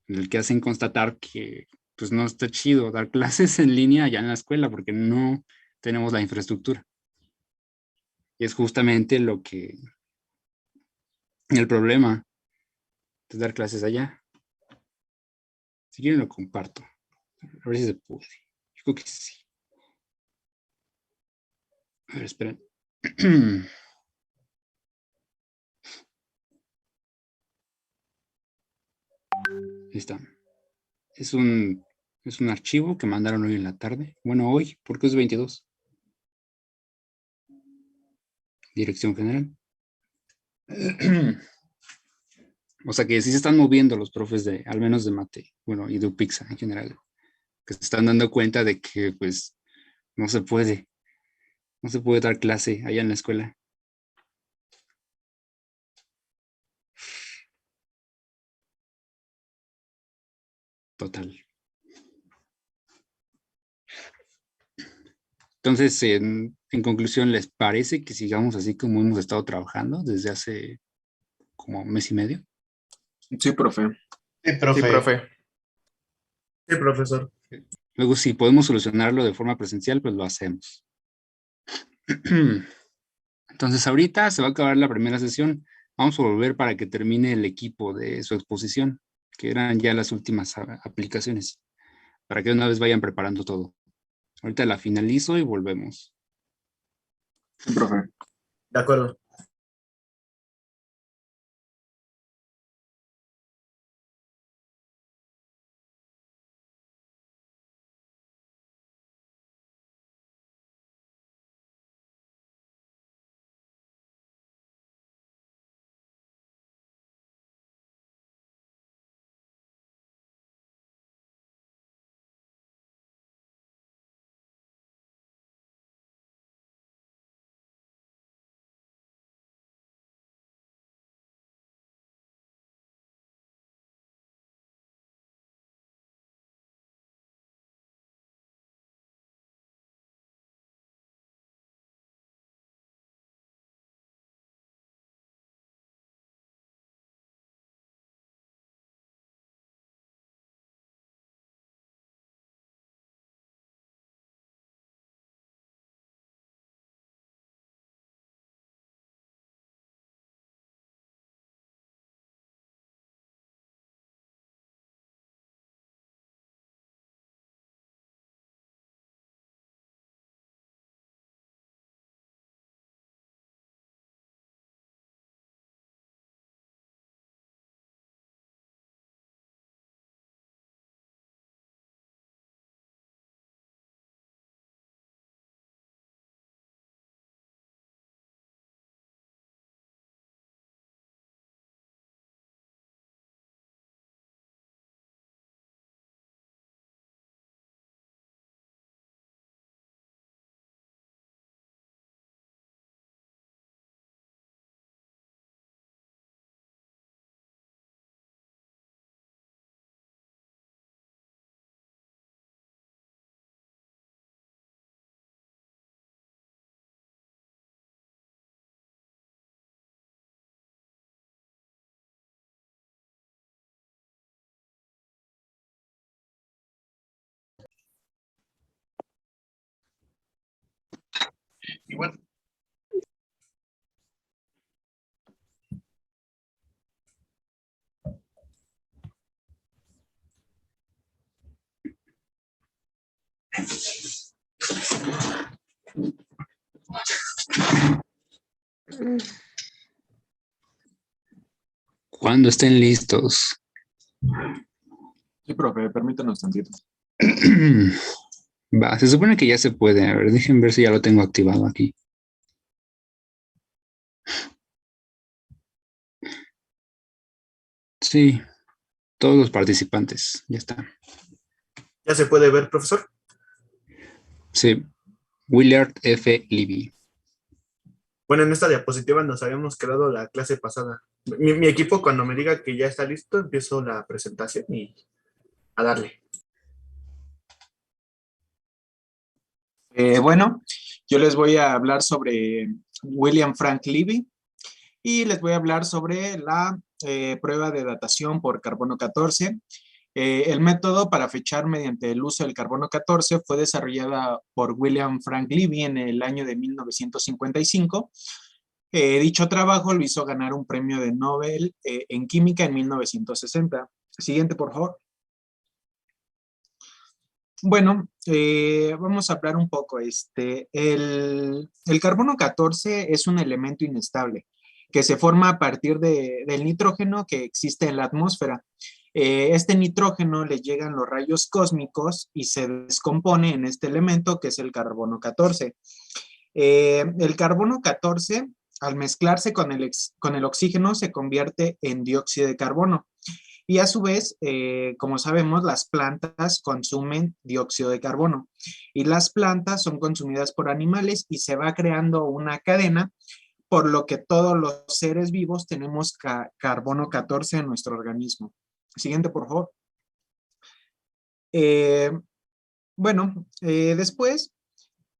en el que hacen constatar que pues no está chido dar clases en línea allá en la escuela porque no tenemos la infraestructura. Y es justamente el problema de dar clases allá. Si quieren lo comparto. A ver si se puede. Yo creo que sí. A ver, esperen. Ahí está. Es un archivo que mandaron hoy en la tarde. Bueno, hoy, porque es 22. Dirección General. O sea que sí se están moviendo los profes al menos de mate, bueno, y de UPIXA en general, que se están dando cuenta de que pues no se puede dar clase allá en la escuela. Total. Entonces, en conclusión, ¿les parece que sigamos así como hemos estado trabajando desde hace como mes y medio? Sí, profe. Sí, profe. Sí, profe. Sí, profesor. Luego, si podemos solucionarlo de forma presencial, pues lo hacemos. Entonces, ahorita se va a acabar la primera sesión. Vamos a volver para que termine el equipo de su exposición, que eran ya las últimas aplicaciones, para que una vez vayan preparando todo. Ahorita la finalizo y volvemos. Sí, profe. De acuerdo. Igual. Cuando estén listos. Sí, profe, permítanos tantito. Va, se supone que ya se puede. A ver, déjenme ver si ya lo tengo activado aquí. Sí, todos los participantes, ya está. ¿Ya se puede ver, profesor? Sí, Willard F. Levy. Bueno, en esta diapositiva nos habíamos quedado la clase pasada. Mi equipo, cuando me diga que ya está listo, empiezo la presentación y a darle. Bueno, yo les voy a hablar sobre William Frank Levy y les voy a hablar sobre la prueba de datación por carbono 14. El método para fechar mediante el uso del carbono 14 fue desarrollada por William Frank Levy en el año de 1955. Dicho trabajo lo hizo ganar un premio de Nobel en química en 1960. Siguiente, por favor. Bueno, vamos a hablar un poco. El carbono 14 es un elemento inestable que se forma a partir del nitrógeno que existe en la atmósfera. Este nitrógeno le llegan los rayos cósmicos y se descompone en este elemento que es el carbono 14. El carbono 14, al mezclarse con el oxígeno, se convierte en dióxido de carbono. Y a su vez, como sabemos, las plantas consumen dióxido de carbono y las plantas son consumidas por animales y se va creando una cadena, por lo que todos los seres vivos tenemos carbono 14 en nuestro organismo. Siguiente, por favor. Después,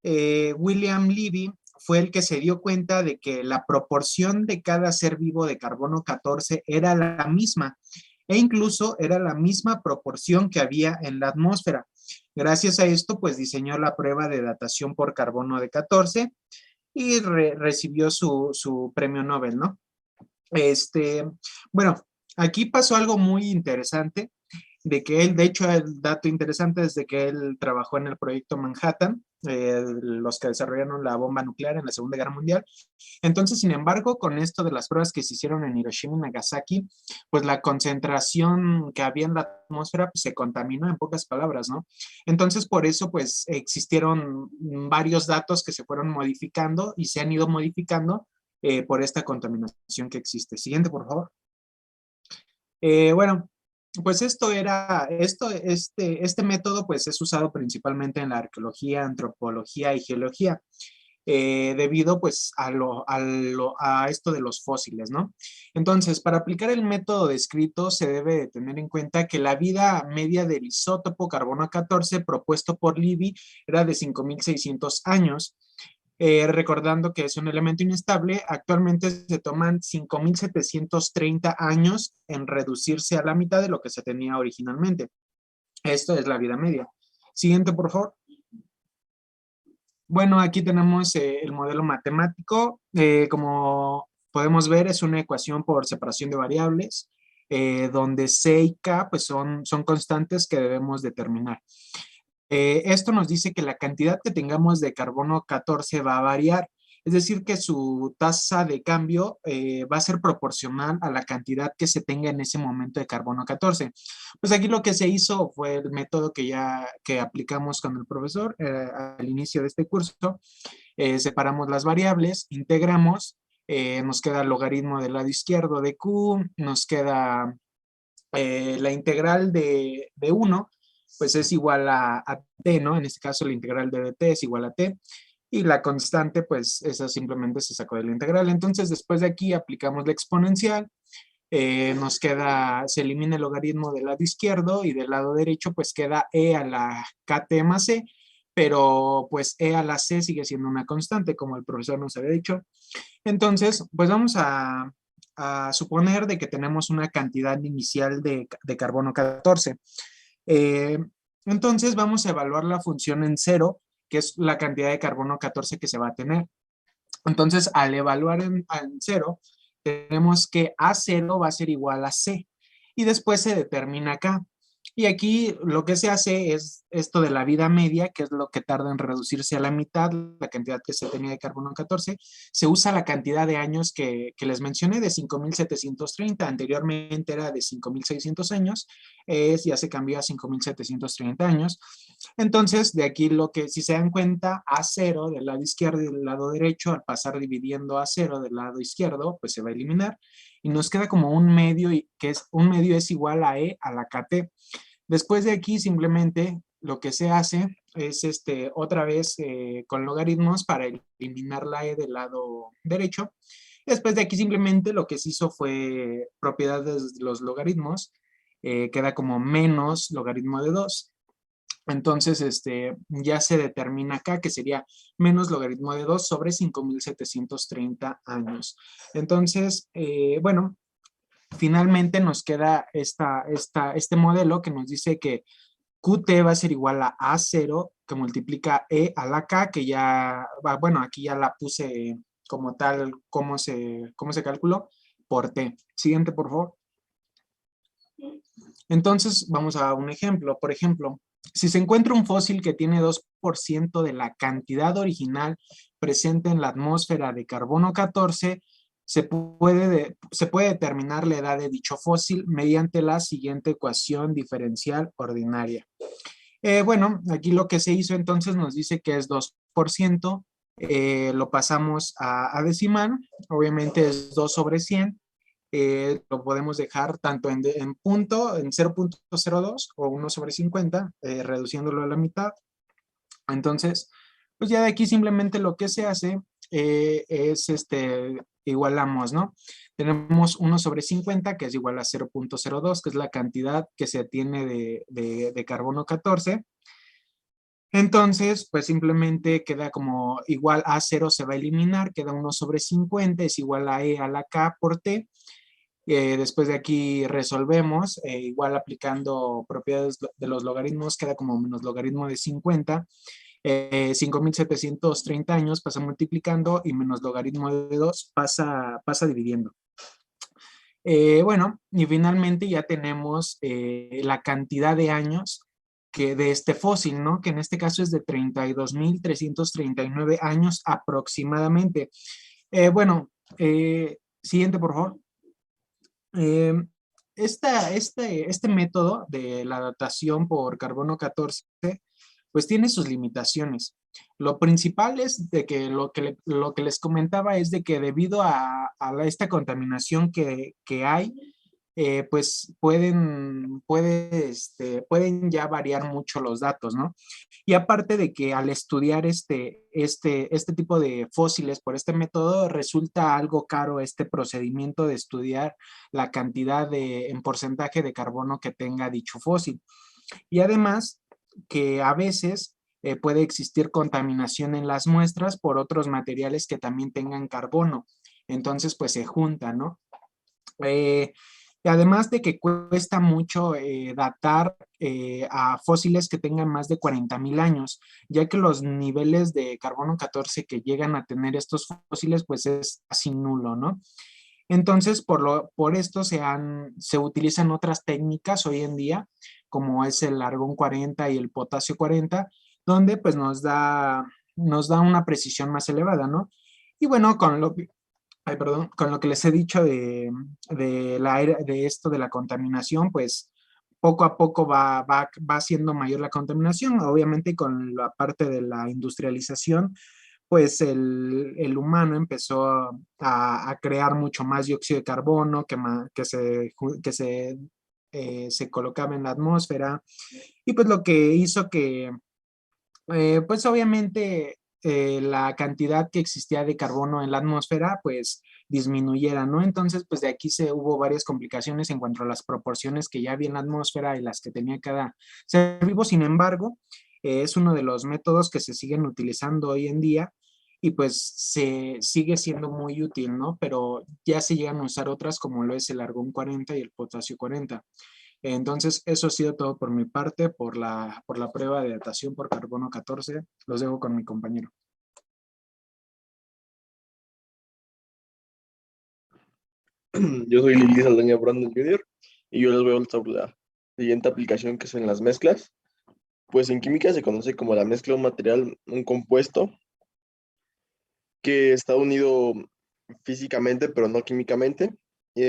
William Levy fue el que se dio cuenta de que la proporción de cada ser vivo de carbono 14 era la misma, e incluso era la misma proporción que había en la atmósfera. Gracias a esto, pues diseñó la prueba de datación por carbono de 14 y recibió su premio Nobel, ¿no? Bueno, aquí pasó algo muy interesante, de que él, de hecho, el dato interesante es de que él trabajó en el proyecto Manhattan, los que desarrollaron la bomba nuclear en la Segunda Guerra Mundial. Entonces, sin embargo, con esto de las pruebas que se hicieron en Hiroshima y Nagasaki, pues la concentración que había en la atmósfera pues, se contaminó, en pocas palabras, ¿no? Entonces, por eso, pues, existieron varios datos que se fueron modificando y se han ido modificando por esta contaminación que existe. Siguiente, por favor. Bueno, pues este método pues es usado principalmente en la arqueología, antropología y geología, debido pues a esto de los fósiles, ¿no? Entonces, para aplicar el método descrito se debe de tener en cuenta que la vida media del isótopo carbono 14 propuesto por Levy era de 5.600 años. Recordando que es un elemento inestable, actualmente se toman 5.730 años en reducirse a la mitad de lo que se tenía originalmente. Esto es la vida media. Siguiente, por favor. Bueno, aquí tenemos el modelo matemático. Como podemos ver, es una ecuación por separación de variables, donde C y K pues son constantes que debemos determinar. Esto nos dice que la cantidad que tengamos de carbono 14 va a variar, es decir, que su tasa de cambio va a ser proporcional a la cantidad que se tenga en ese momento de carbono 14. Pues aquí lo que se hizo fue el método que aplicamos con el profesor al inicio de este curso. Separamos las variables, integramos, nos queda el logaritmo del lado izquierdo de Q, nos queda la integral de 1, pues es igual a t, ¿no? En este caso la integral de dt es igual a t, y la constante, pues esa simplemente se sacó de la integral. Entonces, después de aquí aplicamos la exponencial, se elimina el logaritmo del lado izquierdo y del lado derecho, pues queda e a la kt más c, pero pues e a la c sigue siendo una constante, como el profesor nos había dicho. Entonces, pues vamos a suponer de que tenemos una cantidad inicial de carbono 14. Entonces vamos a evaluar la función en cero, que es la cantidad de carbono 14 que se va a tener. Entonces, al evaluar en cero, tenemos que A0 va a ser igual a C. Y después se determina acá. Y aquí lo que se hace es esto de la vida media, que es lo que tarda en reducirse a la mitad, la cantidad que se tenía de carbono 14. Se usa la cantidad de años que les mencioné, de 5.730. Anteriormente era de 5.600 años. Ya se cambió a 5.730 años. Entonces, de aquí lo que, si se dan cuenta, A0 del lado izquierdo y del lado derecho, al pasar dividiendo A0 del lado izquierdo, pues se va a eliminar. Y nos queda como un medio, que es un medio es igual a E a la KT. Después de aquí, simplemente lo que se hace es otra vez con logaritmos para eliminar la E del lado derecho. Después de aquí, simplemente lo que se hizo fue propiedades de los logaritmos. Queda como menos logaritmo de 2. Entonces, ya se determina acá que sería menos logaritmo de 2 sobre 5.730 años. Entonces, bueno, finalmente nos queda este modelo que nos dice que QT va a ser igual a A0, que multiplica E a la K, que ya, bueno, aquí ya la puse como tal, cómo se calculó, por T. Siguiente, por favor. Entonces, vamos a un ejemplo. Por ejemplo, si se encuentra un fósil que tiene 2% de la cantidad original presente en la atmósfera de carbono 14, se puede determinar la edad de dicho fósil mediante la siguiente ecuación diferencial ordinaria. Bueno, aquí lo que se hizo entonces nos dice que es 2%, lo pasamos a decimal, obviamente es 2 sobre 100, lo podemos dejar tanto en punto, en 0.02 o 1 sobre 50, reduciéndolo a la mitad. Entonces, pues ya de aquí simplemente lo que se hace es igualamos, ¿no? Tenemos 1 sobre 50, que es igual a 0.02, que es la cantidad que se tiene de carbono 14. Entonces, pues simplemente queda como igual a 0 se va a eliminar, queda 1 sobre 50, es igual a E a la K por T. Después de aquí resolvemos, igual aplicando propiedades de los logaritmos, queda como menos logaritmo de 50. 5.730 años pasa multiplicando y menos logaritmo de 2 pasa dividiendo. Bueno, y finalmente ya tenemos la cantidad de años de este fósil, ¿no? Que en este caso es de 32.339 años aproximadamente. Bueno, siguiente, por favor. Este método de la datación por carbono 14 pues tiene sus limitaciones. Lo principal es de que lo que les comentaba es de que debido a esta contaminación que hay, pues pueden ya variar mucho los datos, ¿no? Y aparte de que al estudiar este tipo de fósiles por este método, resulta algo caro este procedimiento de estudiar la cantidad en porcentaje de carbono que tenga dicho fósil. Y además que a veces puede existir contaminación en las muestras por otros materiales que también tengan carbono. Entonces, pues se juntan, ¿no? Además de que cuesta mucho datar a fósiles que tengan más de 40.000 años, ya que los niveles de carbono 14 que llegan a tener estos fósiles, pues es casi nulo, ¿no? Entonces, por esto se utilizan otras técnicas hoy en día, como es el argón 40 y el potasio 40, donde pues nos da una precisión más elevada, ¿no? Y bueno, con lo que les he dicho de esto de la contaminación, pues poco a poco va siendo mayor la contaminación. Obviamente con la parte de la industrialización, pues el humano empezó a crear mucho más dióxido de carbono que se colocaba en la atmósfera, y pues lo que hizo que pues obviamente la cantidad que existía de carbono en la atmósfera pues disminuyera, ¿no? Entonces pues de aquí hubo varias complicaciones en cuanto a las proporciones que ya había en la atmósfera y las que tenía cada ser vivo. Sin embargo, es uno de los métodos que se siguen utilizando hoy en día y pues se sigue siendo muy útil, ¿no? Pero ya se llegan a usar otras como lo es el argón 40 y el potasio 40. Entonces, eso ha sido todo por mi parte, por la prueba de datación por carbono 14. Los dejo con mi compañero. Yo soy Lili Saldaña Brandon Jr. y yo les voy a hablar sobre la siguiente aplicación que son las mezclas. Pues en química se conoce como la mezcla de un material, un compuesto que está unido físicamente pero no químicamente. Y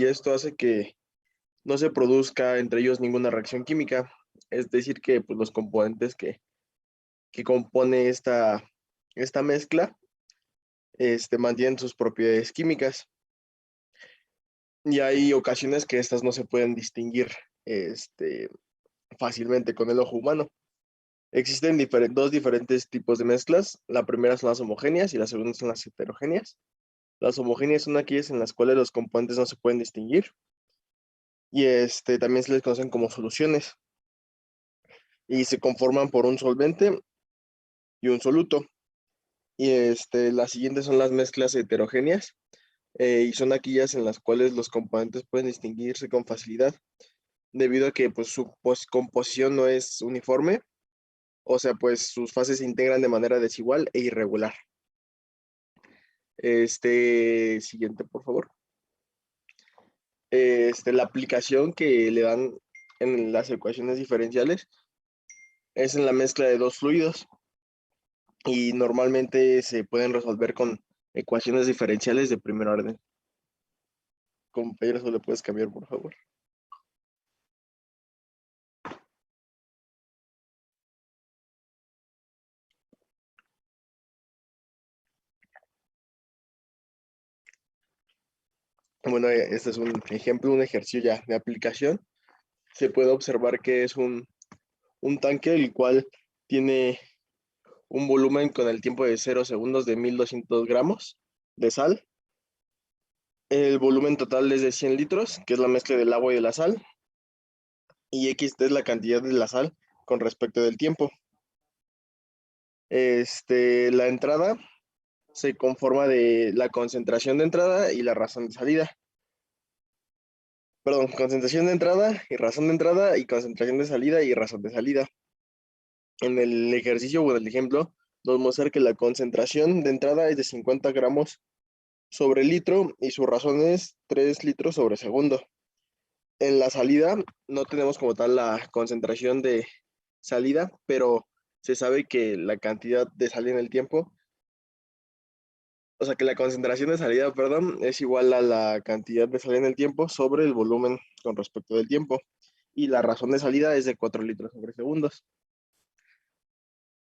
esto hace que no se produzca entre ellos ninguna reacción química. Es decir, que pues, los componentes que compone esta mezcla mantienen sus propiedades químicas. Y hay ocasiones que estas no se pueden distinguir fácilmente con el ojo humano. Existen dos diferentes tipos de mezclas. La primera son las homogéneas y la segunda son las heterogéneas. Las homogéneas son aquellas en las cuales los componentes no se pueden distinguir. Y también se les conocen como soluciones. Y se conforman por un solvente y un soluto. Y las siguientes son las mezclas heterogéneas. Y son aquellas en las cuales los componentes pueden distinguirse con facilidad, debido a que pues, su composición no es uniforme, o sea, pues sus fases se integran de manera desigual e irregular. Siguiente, por favor. La aplicación que le dan en las ecuaciones diferenciales es en la mezcla de dos fluidos y normalmente se pueden resolver con ecuaciones diferenciales de primer orden. Compañero, ¿eso le puedes cambiar, por favor? Bueno, este es un ejemplo, un ejercicio ya de aplicación. Se puede observar que es un tanque el cual tiene un volumen con el tiempo de 0 segundos de 1200 gramos de sal. El volumen total es de 100 litros, que es la mezcla del agua y de la sal. Y X es la cantidad de la sal con respecto del tiempo. La entrada se conforma de la concentración de entrada y la razón de salida. Perdón, concentración de entrada y razón de entrada y concentración de salida y razón de salida. En el ejercicio o en el ejemplo, nos muestra que la concentración de entrada es de 50 gramos sobre litro y su razón es 3 litros sobre segundo. En la salida no tenemos como tal la concentración de salida, pero se sabe que la cantidad de sal en el tiempo, o sea que la concentración de salida, perdón, es igual a la cantidad de sal en el tiempo sobre el volumen con respecto del tiempo. Y la razón de salida es de 4 litros sobre segundos.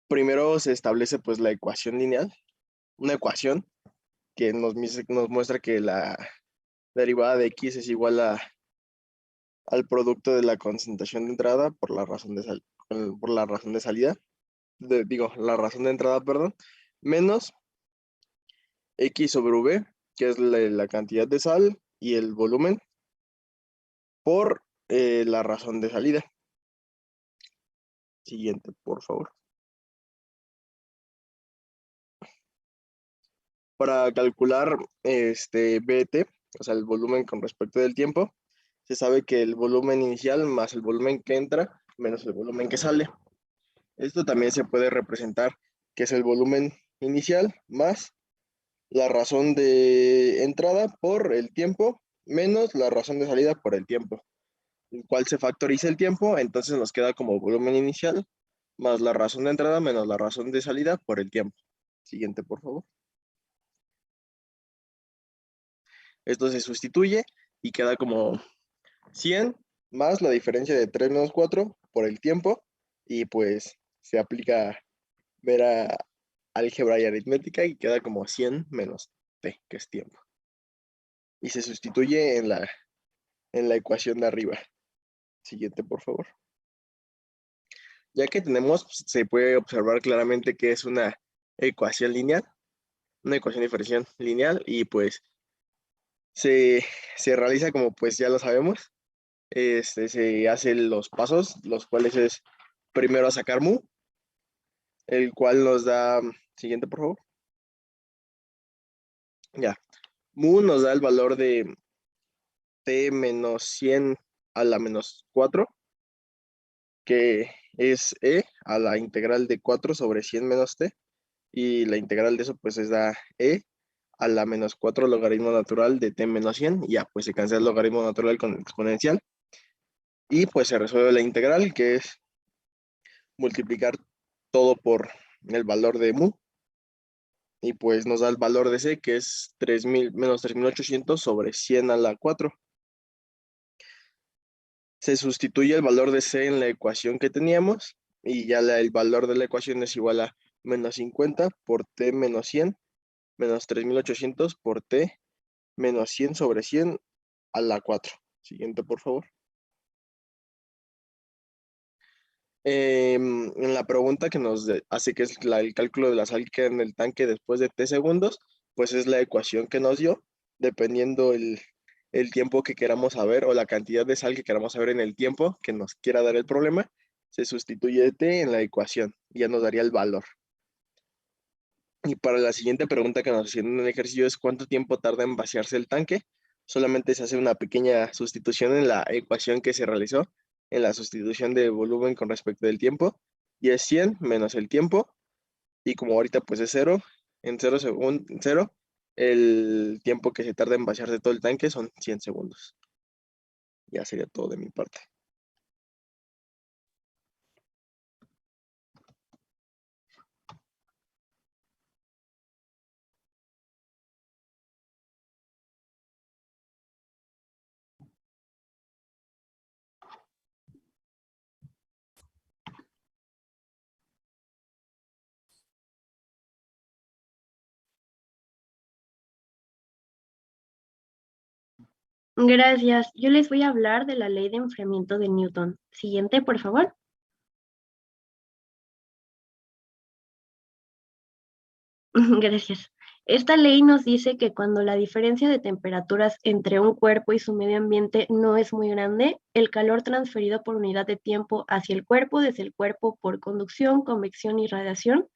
Primero se establece pues la ecuación lineal, una ecuación que nos muestra que la derivada de X es igual al producto de la concentración de entrada por la razón de por la razón de salida, la razón de entrada, perdón, menos X sobre V, que es la cantidad de sal y el volumen, por la razón de salida. Siguiente, por favor. Para calcular BT, o sea, el volumen con respecto del tiempo, se sabe que el volumen inicial más el volumen que entra menos el volumen que sale. Esto también se puede representar, que es el volumen inicial más la razón de entrada por el tiempo menos la razón de salida por el tiempo, el cual se factoriza el tiempo, entonces nos queda como volumen inicial más la razón de entrada menos la razón de salida por el tiempo. Siguiente, por favor. Esto se sustituye y queda como 100 más la diferencia de 3 menos 4 por el tiempo, y pues se aplica mera álgebra y aritmética y queda como 100 menos t, que es tiempo. Y se sustituye en la ecuación de arriba. Siguiente, por favor. Ya que tenemos, pues, se puede observar claramente que es una ecuación lineal, una ecuación de diferencial lineal, y pues se realiza como pues ya lo sabemos. Se hacen los pasos, los cuales es primero sacar mu, el cual nos da, siguiente por favor. Ya, mu nos da el valor de t menos 100 a la menos 4, que es e a la integral de 4 sobre 100 menos t, y la integral de eso pues es da e a la menos 4 logaritmo natural de t menos 100. Y ya, pues se cancela el logaritmo natural con el exponencial. Y pues se resuelve la integral, que es multiplicar todo por el valor de mu. Y pues nos da el valor de c, que es 3000 menos 3800 sobre 100 a la 4. Se sustituye el valor de c en la ecuación que teníamos y ya el valor de la ecuación es igual a menos 50 por t menos 100 menos 3800 por t menos 100 sobre 100 a la 4. Siguiente, por favor. En la pregunta que nos hace que es el cálculo de la sal que queda en el tanque después de t segundos, pues es la ecuación que nos dio, dependiendo el tiempo que queramos saber o la cantidad de sal que queramos saber en el tiempo que nos quiera dar el problema, se sustituye t en la ecuación y ya nos daría el valor. Y para la siguiente pregunta que nos hacían en el ejercicio es ¿cuánto tiempo tarda en vaciarse el tanque? Solamente se hace una pequeña sustitución en la ecuación que se realizó, en la sustitución de volumen con respecto del tiempo, y es 100 menos el tiempo, y como ahorita pues es 0, en 0, el tiempo que se tarda en vaciarse todo el tanque son 100 segundos. Ya sería todo de mi parte. Gracias. Yo les voy a hablar de la ley de enfriamiento de Newton. Siguiente, por favor. Gracias. Esta ley nos dice que cuando la diferencia de temperaturas entre un cuerpo y su medio ambiente no es muy grande, el calor transferido por unidad de tiempo hacia el cuerpo desde el cuerpo por conducción, convección y radiación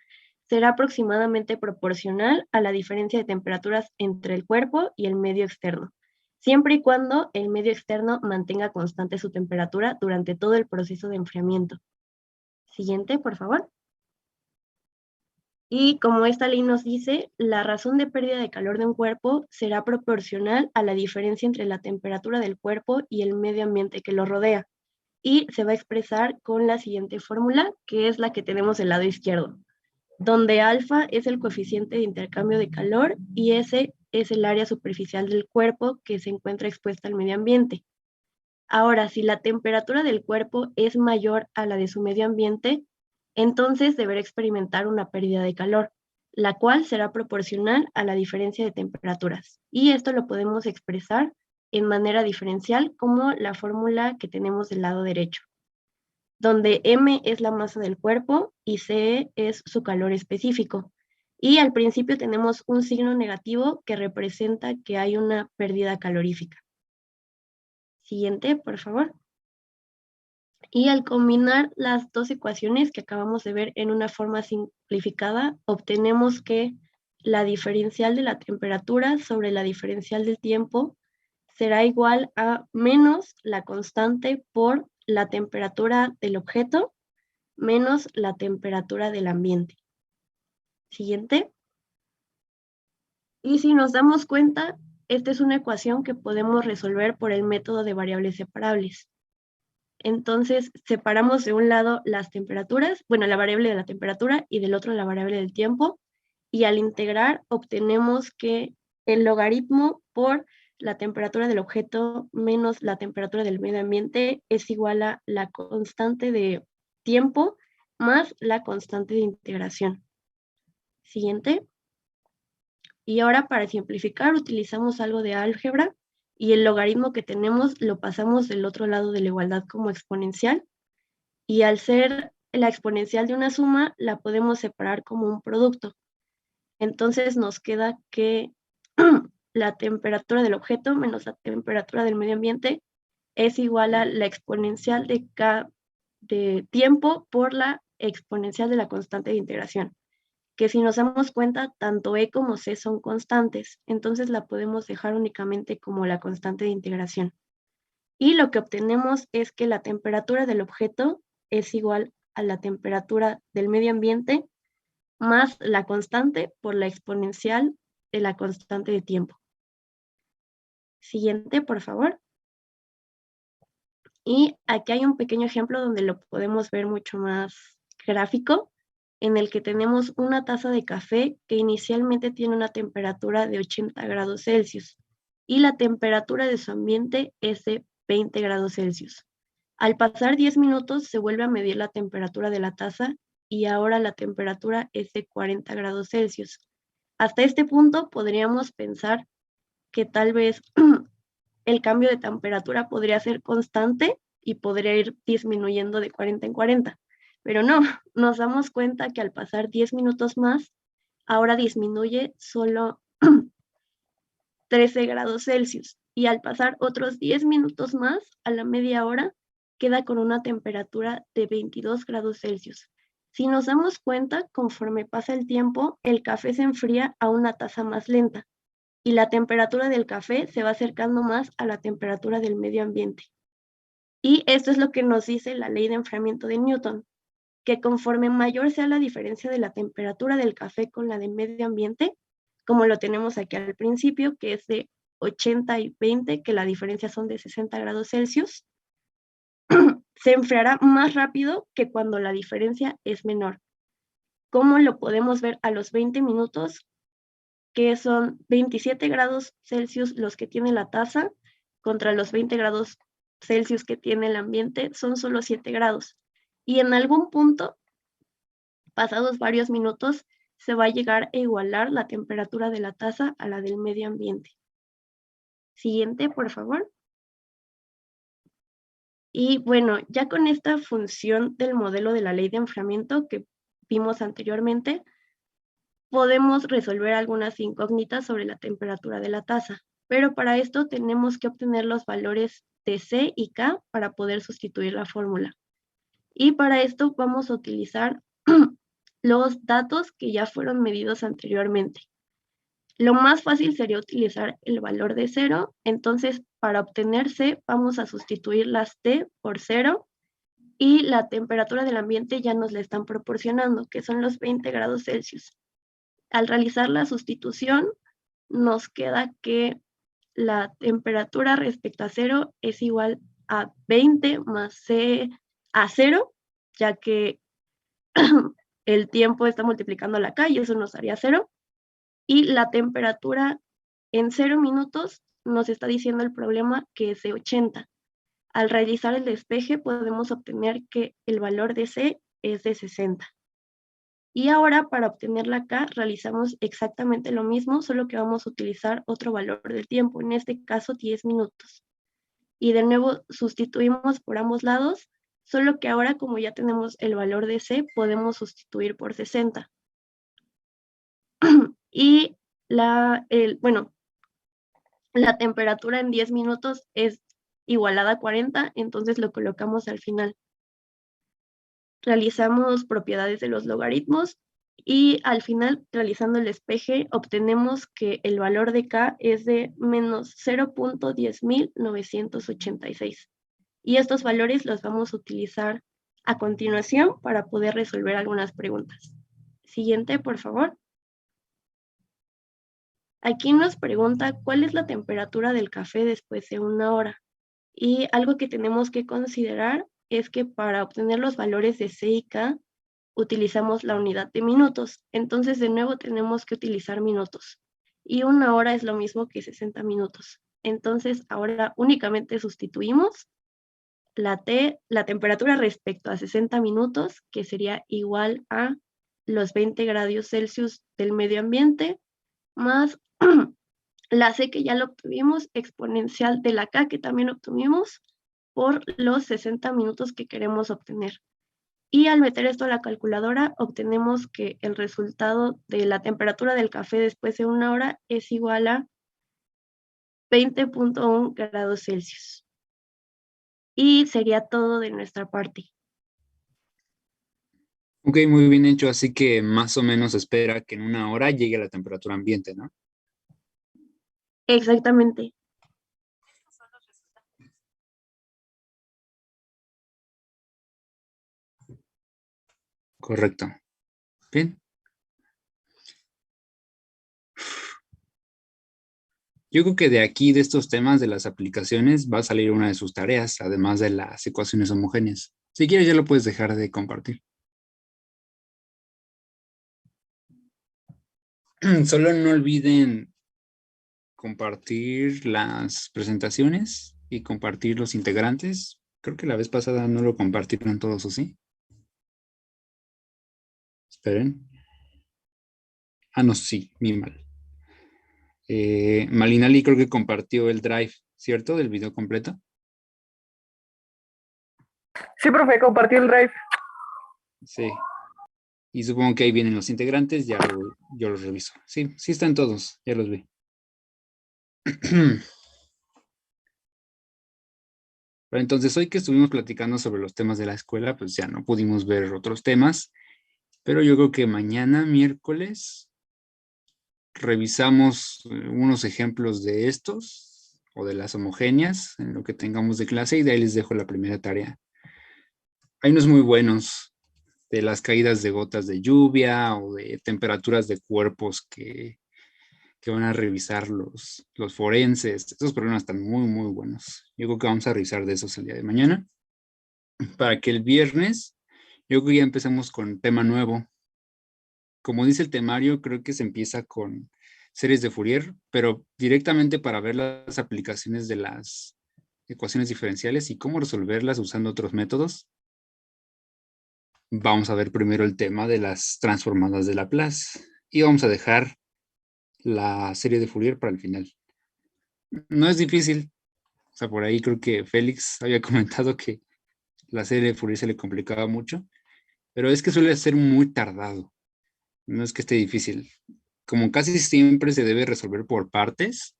será aproximadamente proporcional a la diferencia de temperaturas entre el cuerpo y el medio externo, siempre y cuando el medio externo mantenga constante su temperatura durante todo el proceso de enfriamiento. Siguiente, por favor. Y como esta ley nos dice, la razón de pérdida de calor de un cuerpo será proporcional a la diferencia entre la temperatura del cuerpo y el medio ambiente que lo rodea. Y se va a expresar con la siguiente fórmula, que es la que tenemos del lado izquierdo, donde alfa es el coeficiente de intercambio de calor y S es el área superficial del cuerpo que se encuentra expuesta al medio ambiente. Ahora, si la temperatura del cuerpo es mayor a la de su medio ambiente, entonces deberá experimentar una pérdida de calor, la cual será proporcional a la diferencia de temperaturas. Y esto lo podemos expresar en manera diferencial como la fórmula que tenemos del lado derecho, donde M es la masa del cuerpo y C es su calor específico. Y al principio tenemos un signo negativo que representa que hay una pérdida calorífica. Siguiente, por favor. Y al combinar las dos ecuaciones que acabamos de ver en una forma simplificada, obtenemos que la diferencial de la temperatura sobre la diferencial del tiempo será igual a menos la constante por la temperatura del objeto menos la temperatura del ambiente. Siguiente. Y si nos damos cuenta, esta es una ecuación que podemos resolver por el método de variables separables. Entonces, separamos de un lado las temperaturas, bueno, la variable de la temperatura y del otro la variable del tiempo, y al integrar obtenemos que el logaritmo por la temperatura del objeto menos la temperatura del medio ambiente es igual a la constante de tiempo más la constante de integración. Siguiente. Y ahora para simplificar utilizamos algo de álgebra y el logaritmo que tenemos lo pasamos del otro lado de la igualdad como exponencial, y al ser la exponencial de una suma la podemos separar como un producto. Entonces nos queda que la temperatura del objeto menos la temperatura del medio ambiente es igual a la exponencial de tiempo por la exponencial de la constante de integración, que si nos damos cuenta, tanto E como C son constantes, entonces la podemos dejar únicamente como la constante de integración. Y lo que obtenemos es que la temperatura del objeto es igual a la temperatura del medio ambiente más la constante por la exponencial de la constante de tiempo. Siguiente, por favor. Y aquí hay un pequeño ejemplo donde lo podemos ver mucho más gráfico, en el que tenemos una taza de café que inicialmente tiene una temperatura de 80 grados Celsius y la temperatura de su ambiente es de 20 grados Celsius. Al pasar 10 minutos se vuelve a medir la temperatura de la taza y ahora la temperatura es de 40 grados Celsius. Hasta este punto podríamos pensar que tal vez el cambio de temperatura podría ser constante y podría ir disminuyendo de 40 en 40. Pero no, nos damos cuenta que al pasar 10 minutos más, ahora disminuye solo 13 grados Celsius. Y al pasar otros 10 minutos más, a la media hora, queda con una temperatura de 22 grados Celsius. Si nos damos cuenta, conforme pasa el tiempo, el café se enfría a una tasa más lenta y la temperatura del café se va acercando más a la temperatura del medio ambiente. Y esto es lo que nos dice la ley de enfriamiento de Newton, que conforme mayor sea la diferencia de la temperatura del café con la del medio ambiente, como lo tenemos aquí al principio, que es de 80 y 20, que la diferencia son de 60 grados Celsius, se enfriará más rápido que cuando la diferencia es menor. ¿Cómo lo podemos ver a los 20 minutos? Que son 27 grados Celsius los que tiene la taza, contra los 20 grados Celsius que tiene el ambiente, son solo 7 grados. Y en algún punto, pasados varios minutos, se va a llegar a igualar la temperatura de la taza a la del medio ambiente. Siguiente, por favor. Y bueno, ya con esta función del modelo de la ley de enfriamiento que vimos anteriormente, podemos resolver algunas incógnitas sobre la temperatura de la taza, pero para esto tenemos que obtener los valores de C y K para poder sustituir la fórmula. Y para esto vamos a utilizar los datos que ya fueron medidos anteriormente. Lo más fácil sería utilizar el valor de 0, entonces para obtener C vamos a sustituir las T por 0 y la temperatura del ambiente ya nos la están proporcionando, que son los 20 grados Celsius. Al realizar la sustitución, nos queda que la temperatura respecto a 0 es igual a 20 más C a 0, ya que el tiempo está multiplicando la K y eso nos daría 0. Y la temperatura en 0 minutos nos está diciendo el problema que es de 80. Al realizar el despeje podemos obtener que el valor de C es de 60. Y ahora para obtener la K realizamos exactamente lo mismo, solo que vamos a utilizar otro valor del tiempo, en este caso 10 minutos. Y de nuevo sustituimos por ambos lados, solo que ahora como ya tenemos el valor de C, podemos sustituir por 60. Y la temperatura en 10 minutos es igualada a 40, entonces lo colocamos al final. Realizamos propiedades de los logaritmos y al final, realizando el despeje, obtenemos que el valor de K es de menos 0.10.986. Y estos valores los vamos a utilizar a continuación para poder resolver algunas preguntas. Siguiente, por favor. Aquí nos pregunta cuál es la temperatura del café después de 1 hora. Y algo que tenemos que considerar es que para obtener los valores de C y K utilizamos la unidad de minutos. Entonces, de nuevo tenemos que utilizar minutos. Y 1 hora es lo mismo que 60 minutos. Entonces, ahora únicamente sustituimos la temperatura respecto a 60 minutos, que sería igual a los 20 grados Celsius del medio ambiente, más la C que ya lo obtuvimos, exponencial de la K que también obtuvimos, por los 60 minutos que queremos obtener. Y al meter esto a la calculadora, obtenemos que el resultado de la temperatura del café después de 1 hora es igual a 20.1 grados Celsius. Y sería todo de nuestra parte. Ok, muy bien hecho, así que más o menos espera que en 1 hora llegue a la temperatura ambiente, ¿no? Exactamente. Correcto. Bien. Yo creo que de aquí, de estos temas de las aplicaciones, va a salir una de sus tareas, además de las ecuaciones homogéneas. Si quieres, ya lo puedes dejar de compartir. Solo no olviden compartir las presentaciones y compartir los integrantes. Creo que la vez pasada no lo compartieron todos, ¿o sí? Esperen. Ah, no, sí, mi mal. Malinali creo que compartió el drive, ¿cierto? Del video completo. Sí, profe, compartí el drive. Sí. Y supongo que ahí vienen los integrantes, yo los reviso. Sí, sí están todos, ya los vi. Pero entonces, hoy que estuvimos platicando sobre los temas de la escuela, pues ya no pudimos ver otros temas, pero yo creo que mañana, miércoles, revisamos unos ejemplos de estos o de las homogéneas en lo que tengamos de clase y de ahí les dejo la primera tarea. Hay unos muy buenos de las caídas de gotas de lluvia o de temperaturas de cuerpos que van a revisar los forenses. Esos problemas están muy, muy buenos. Yo creo que vamos a revisar de esos el día de mañana. Para que el viernes, yo creo que ya empecemos con tema nuevo. Como dice el temario, creo que se empieza con series de Fourier, pero directamente para ver las aplicaciones de las ecuaciones diferenciales y cómo resolverlas usando otros métodos. Vamos a ver primero el tema de las transformadas de Laplace y vamos a dejar la serie de Fourier para el final. No es difícil. O sea, por ahí creo que Félix había comentado que la serie de Fourier se le complicaba mucho, pero es que suele ser muy tardado. No es que esté difícil. Como casi siempre se debe resolver por partes,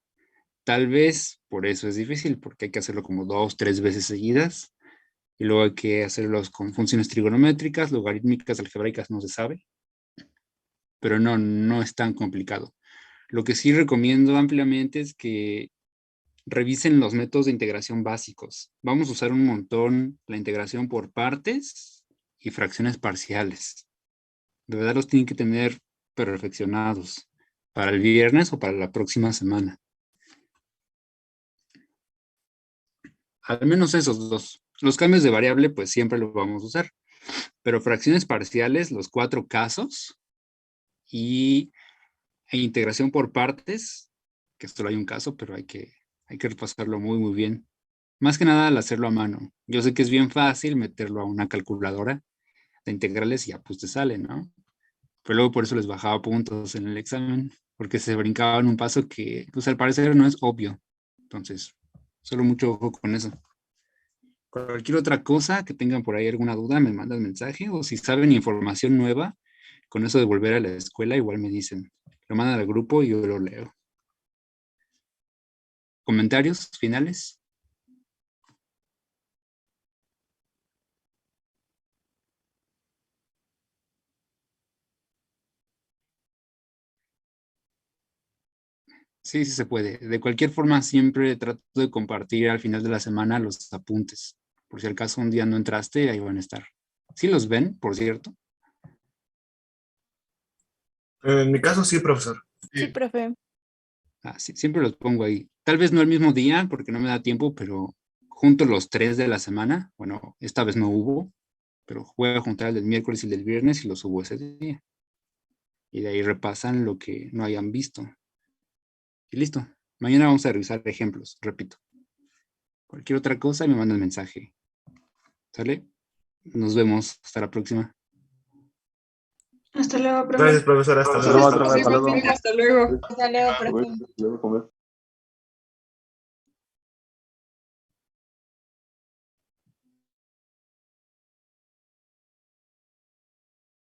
tal vez por eso es difícil, porque hay que hacerlo como 2, 3 veces seguidas, y luego hay que hacerlos con funciones trigonométricas, logarítmicas, algebraicas, no se sabe, pero no es tan complicado. Lo que sí recomiendo ampliamente es que revisen los métodos de integración básicos. Vamos a usar un montón la integración por partes y fracciones parciales. De verdad los tienen que tener perfeccionados para el viernes o para la próxima semana. Al menos esos dos. Los cambios de variable, pues siempre los vamos a usar. Pero fracciones parciales, los 4 casos, e integración por partes, que solo hay un caso, pero hay que repasarlo muy, muy bien. Más que nada al hacerlo a mano. Yo sé que es bien fácil meterlo a una calculadora de integrales y ya pues te sale, ¿no? Pero luego por eso les bajaba puntos en el examen, porque se brincaban un paso que, pues al parecer no es obvio. Entonces, solo mucho ojo con eso. Cualquier otra cosa que tengan por ahí alguna duda, me mandan mensaje, o si saben información nueva, con eso de volver a la escuela, igual me dicen. Lo mandan al grupo y yo lo leo. ¿Comentarios finales? Sí, sí se puede. De cualquier forma, siempre trato de compartir al final de la semana los apuntes. Por si al caso un día no entraste, ahí van a estar. ¿Sí los ven, por cierto? En mi caso, sí, profesor. Sí, profe. Ah, sí, siempre los pongo ahí. Tal vez no el mismo día, porque no me da tiempo, pero junto los 3 de la semana. Bueno, esta vez no hubo, pero voy a juntar el del miércoles y el del viernes y los subo ese día. Y de ahí repasan lo que no hayan visto. Y listo. Mañana vamos a revisar ejemplos, repito. Cualquier otra cosa me mandan mensaje. ¿Sale? Nos vemos. Hasta la próxima. Hasta luego, profe. Gracias, profesor. Hasta luego. Hasta luego. Hasta luego. Hasta luego, profe.